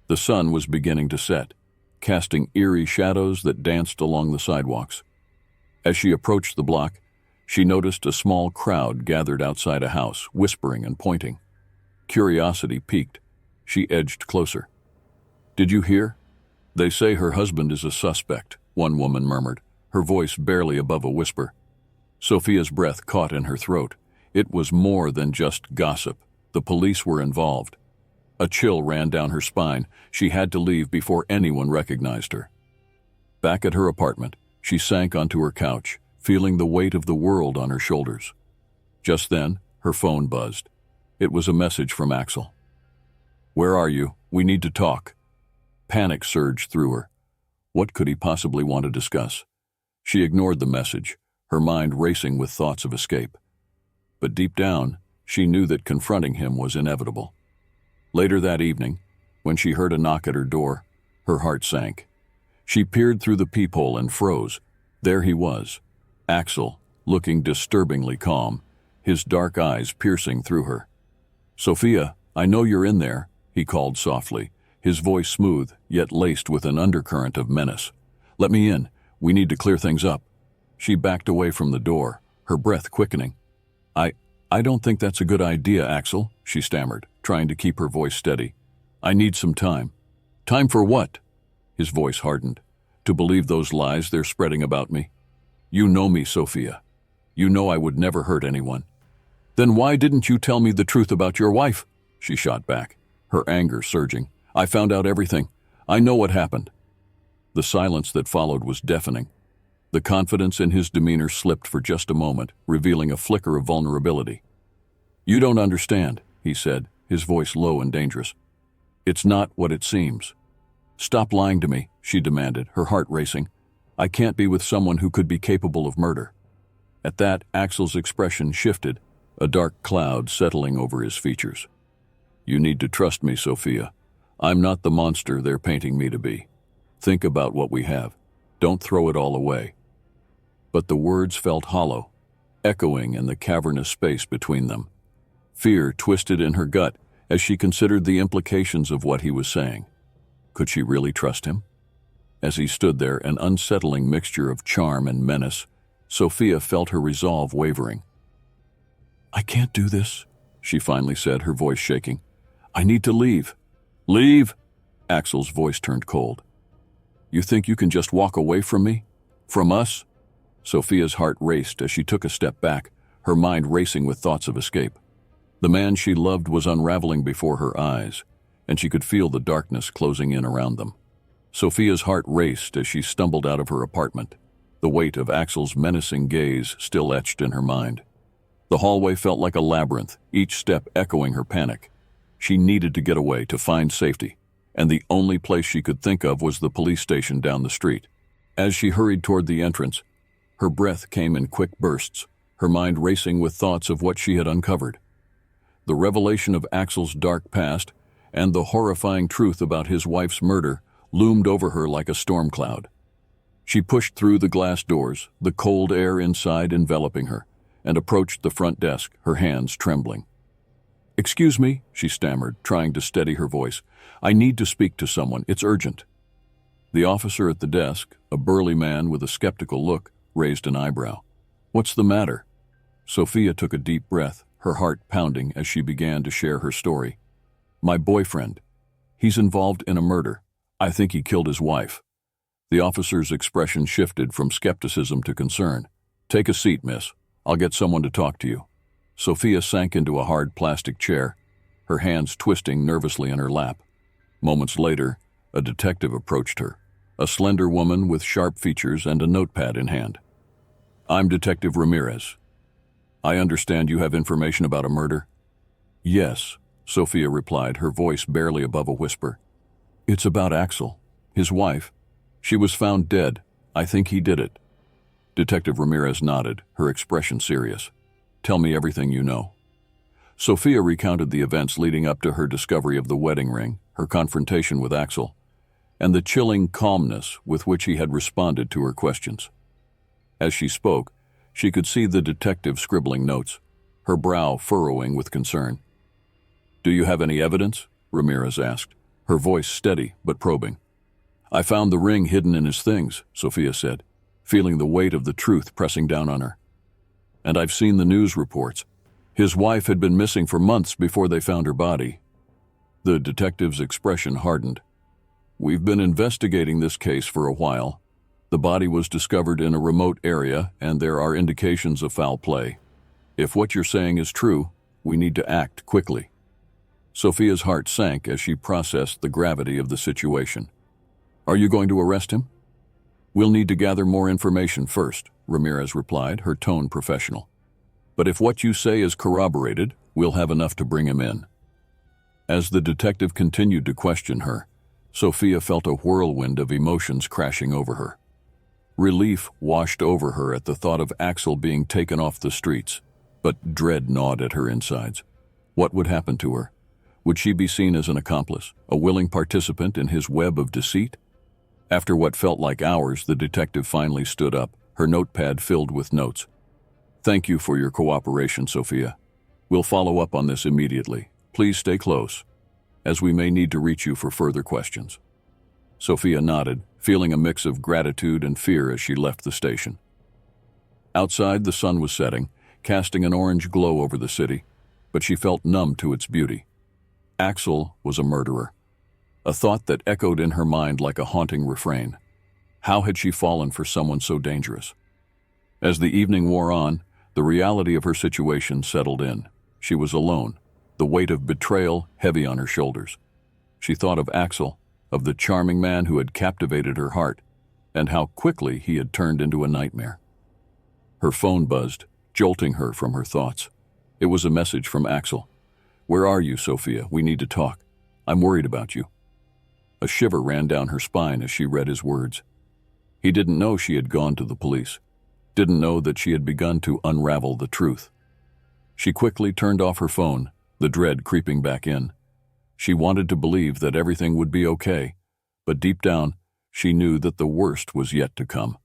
The sun was beginning to set, casting eerie shadows that danced along the sidewalks. As she approached the block, she noticed a small crowd gathered outside a house, whispering and pointing. Curiosity piqued. She edged closer. Did you hear? They say her husband is a suspect, one woman murmured, her voice barely above a whisper. Sophia's breath caught in her throat. It was more than just gossip. The police were involved. A chill ran down her spine. She had to leave before anyone recognized her. Back at her apartment, she sank onto her couch, feeling the weight of the world on her shoulders. Just then, her phone buzzed. It was a message from Axel. Where are you? We need to talk. Panic surged through her. What could he possibly want to discuss? She ignored the message, her mind racing with thoughts of escape. But deep down, she knew that confronting him was inevitable. Later that evening, when she heard a knock at her door, her heart sank. She peered through the peephole and froze. There he was, Axel, looking disturbingly calm, his dark eyes piercing through her. Sophia, I know you're in there, he called softly, his voice smooth, yet laced with an undercurrent of menace. Let me in. We need to clear things up. She backed away from the door, her breath quickening. I don't think that's a good idea, Axel, she stammered, trying to keep her voice steady. I need some time. Time for what? His voice hardened. To believe those lies they're spreading about me. You know me, Sophia. You know I would never hurt anyone. Then why didn't you tell me the truth about your wife? She shot back, her anger surging. I found out everything. I know what happened. The silence that followed was deafening. The confidence in his demeanor slipped for just a moment, revealing a flicker of vulnerability. You don't understand, he said, his voice low and dangerous. It's not what it seems. Stop lying to me, she demanded, her heart racing. I can't be with someone who could be capable of murder. At that, Axel's expression shifted, a dark cloud settling over his features. You need to trust me, Sophia. I'm not the monster they're painting me to be. Think about what we have. Don't throw it all away. But the words felt hollow, echoing in the cavernous space between them. Fear twisted in her gut as she considered the implications of what he was saying. Could she really trust him? As he stood there, an unsettling mixture of charm and menace, Sophia felt her resolve wavering. "I can't do this," she finally said, her voice shaking. "I need to leave." "Leave?" Axel's voice turned cold. "You think you can just walk away from me? From us?" Sophia's heart raced as she took a step back, her mind racing with thoughts of escape. The man she loved was unraveling before her eyes, and she could feel the darkness closing in around them. Sophia's heart raced as she stumbled out of her apartment, the weight of Axel's menacing gaze still etched in her mind. The hallway felt like a labyrinth, each step echoing her panic. She needed to get away, to find safety, and the only place she could think of was the police station down the street. As she hurried toward the entrance, her breath came in quick bursts, her mind racing with thoughts of what she had uncovered. The revelation of Axel's dark past and the horrifying truth about his wife's murder loomed over her like a storm cloud. She pushed through the glass doors, the cold air inside enveloping her, and approached the front desk, her hands trembling. "Excuse me," she stammered, trying to steady her voice. "I need to speak to someone. It's urgent." The officer at the desk, a burly man with a skeptical look, raised an eyebrow. "What's the matter?" Sophia took a deep breath, her heart pounding as she began to share her story. "My boyfriend. He's involved in a murder. I think he killed his wife." The officer's expression shifted from skepticism to concern. "Take a seat, miss. I'll get someone to talk to you." Sophia sank into a hard plastic chair, her hands twisting nervously in her lap. Moments later, a detective approached her, a slender woman with sharp features and a notepad in hand. "I'm Detective Ramirez. I understand you have information about a murder?" "Yes," Sophia replied, her voice barely above a whisper. "It's about Axel, his wife. She was found dead. I think he did it." Detective Ramirez nodded, her expression serious. "Tell me everything you know." Sophia recounted the events leading up to her discovery of the wedding ring, her confrontation with Axel, and the chilling calmness with which he had responded to her questions. As she spoke, she could see the detective scribbling notes, her brow furrowing with concern. "Do you have any evidence?" Ramirez asked, her voice steady but probing. "I found the ring hidden in his things," Sophia said, feeling the weight of the truth pressing down on her. "And I've seen the news reports. His wife had been missing for months before they found her body." The detective's expression hardened. "We've been investigating this case for a while. The body was discovered in a remote area, and there are indications of foul play. If what you're saying is true, we need to act quickly." Sophia's heart sank as she processed the gravity of the situation. "Are you going to arrest him?" "We'll need to gather more information first," Ramirez replied, her tone professional. "But if what you say is corroborated, we'll have enough to bring him in." As the detective continued to question her, Sophia felt a whirlwind of emotions crashing over her. Relief washed over her at the thought of Axel being taken off the streets, but dread gnawed at her insides. What would happen to her? Would she be seen as an accomplice, a willing participant in his web of deceit? After what felt like hours, the detective finally stood up, her notepad filled with notes. "Thank you for your cooperation, Sophia. We'll follow up on this immediately. Please stay close, as we may need to reach you for further questions." Sophia nodded, feeling a mix of gratitude and fear as she left the station. Outside, the sun was setting, casting an orange glow over the city, but she felt numb to its beauty. Axel was a murderer, a thought that echoed in her mind like a haunting refrain. How had she fallen for someone so dangerous? As the evening wore on, the reality of her situation settled in. She was alone, the weight of betrayal heavy on her shoulders. She thought of Axel, of the charming man who had captivated her heart, and how quickly he had turned into a nightmare. Her phone buzzed, jolting her from her thoughts. It was a message from Axel. "Where are you, Sophia? We need to talk. I'm worried about you." A shiver ran down her spine as she read his words. He didn't know she had gone to the police, didn't know that she had begun to unravel the truth. She quickly turned off her phone, the dread creeping back in. She wanted to believe that everything would be okay, but deep down, she knew that the worst was yet to come.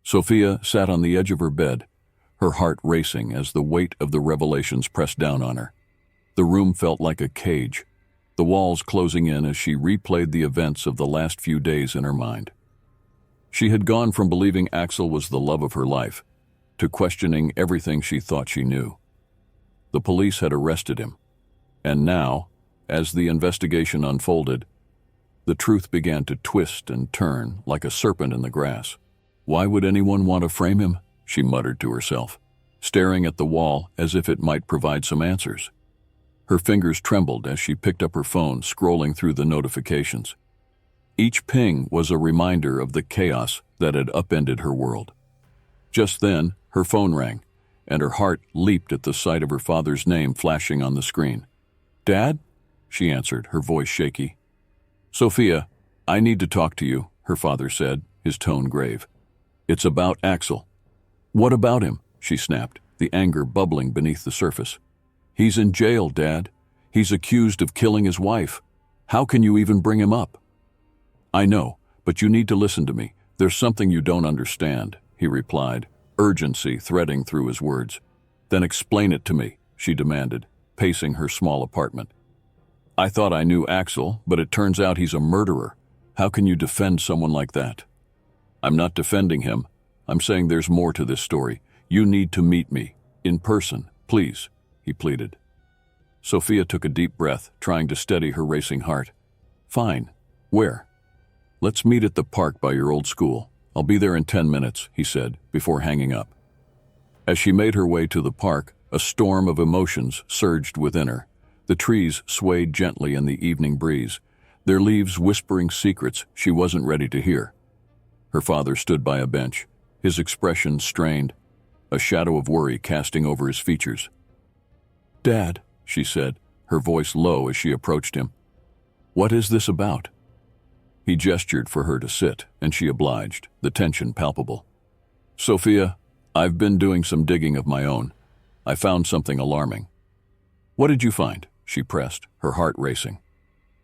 Sophia sat on the edge of her bed, her heart racing as the weight of the revelations pressed down on her. The room felt like a cage, the walls closing in as she replayed the events of the last few days in her mind. She had gone from believing Axel was the love of her life to questioning everything she thought she knew. The police had arrested him, and now, as the investigation unfolded, the truth began to twist and turn like a serpent in the grass. Why would anyone want to frame him? She muttered to herself, staring at the wall as if it might provide some answers. Her fingers trembled as she picked up her phone, scrolling through the notifications. Each ping was a reminder of the chaos that had upended her world. Just then, her phone rang, and her heart leaped at the sight of her father's name flashing on the screen. "Dad?" she answered, her voice shaky. "Sophia, I need to talk to you," her father said, his tone grave. "It's about Axel." "What about him?" she snapped, the anger bubbling beneath the surface. "He's in jail, Dad. He's accused of killing his wife. How can you even bring him up?" "I know, but you need to listen to me. There's something you don't understand," he replied, urgency threading through his words. "Then explain it to me," she demanded, pacing her small apartment. "I thought I knew Axel, but it turns out he's a murderer. How can you defend someone like that?" "I'm not defending him. I'm saying there's more to this story. You need to meet me, in person, please," he pleaded. Sophia took a deep breath, trying to steady her racing heart. "Fine. Where?" "Let's meet at the park by your old school. I'll be there in 10 minutes, he said, before hanging up. As she made her way to the park, a storm of emotions surged within her. The trees swayed gently in the evening breeze, their leaves whispering secrets she wasn't ready to hear. Her father stood by a bench, his expression strained, a shadow of worry casting over his features. "Dad," she said, her voice low as she approached him. "What is this about?" He gestured for her to sit, and she obliged, the tension palpable. "Sophia, I've been doing some digging of my own. I found something alarming." "What did you find?" she pressed, her heart racing.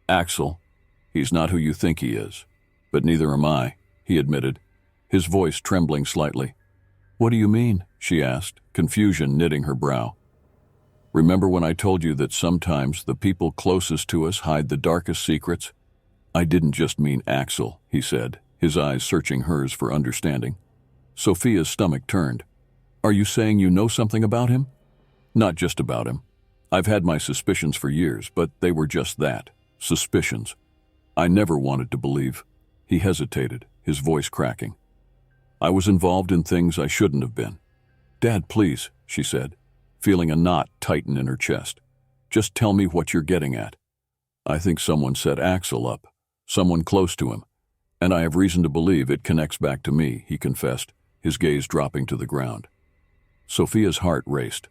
"Axel. He's not who you think he is. But neither am I," he admitted, his voice trembling slightly. "What do you mean?" she asked, confusion knitting her brow. "Remember when I told you that sometimes the people closest to us hide the darkest secrets?" "I didn't just mean Axel," he said, his eyes searching hers for understanding. Sophia's stomach turned. "Are you saying you know something about him?" "Not just about him. I've had my suspicions for years, but they were just that, suspicions. I never wanted to believe." He hesitated, his voice cracking. "I was involved in things I shouldn't have been." "Dad, please," she said, feeling a knot tighten in her chest. "Just tell me what you're getting at." "I think someone set Axel up, someone close to him, and I have reason to believe it connects back to me," he confessed, his gaze dropping to the ground. Sophia's heart raced.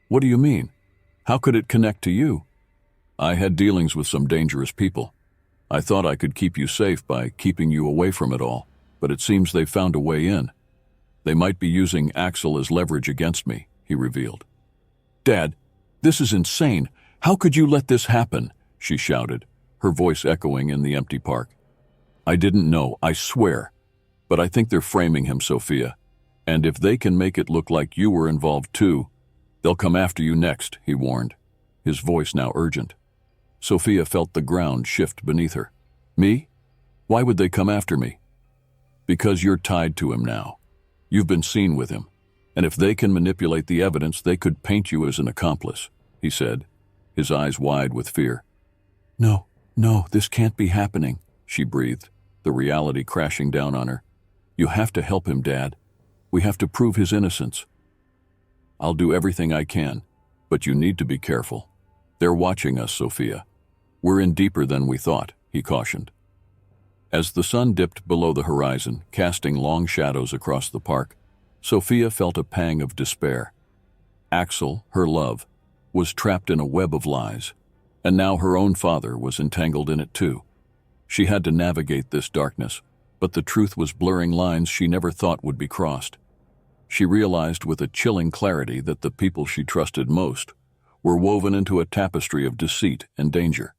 "What do you mean? How could it connect to you?" "I had dealings with some dangerous people. I thought I could keep you safe by keeping you away from it all, but it seems they've found a way in. They might be using Axel as leverage against me," he revealed. "Dad, this is insane. How could you let this happen?" she shouted, her voice echoing in the empty park. "I didn't know, I swear. But I think they're framing him, Sophia. And if they can make it look like you were involved too, they'll come after you next," he warned, his voice now urgent. Sophia felt the ground shift beneath her. "Me? Why would they come after me?" "Because you're tied to him now. You've been seen with him. And if they can manipulate the evidence, they could paint you as an accomplice," he said, his eyes wide with fear. No, this can't be happening," she breathed, the reality crashing down on her. "You have to help him, Dad. We have to prove his innocence." "I'll do everything I can, but you need to be careful. They're watching us, Sophia. We're in deeper than we thought," he cautioned. As the sun dipped below the horizon, casting long shadows across the park, Sophia felt a pang of despair. Axel, her love, was trapped in a web of lies, and now her own father was entangled in it too. She had to navigate this darkness, but the truth was blurring lines she never thought would be crossed. She realized with a chilling clarity that the people she trusted most were woven into a tapestry of deceit and danger.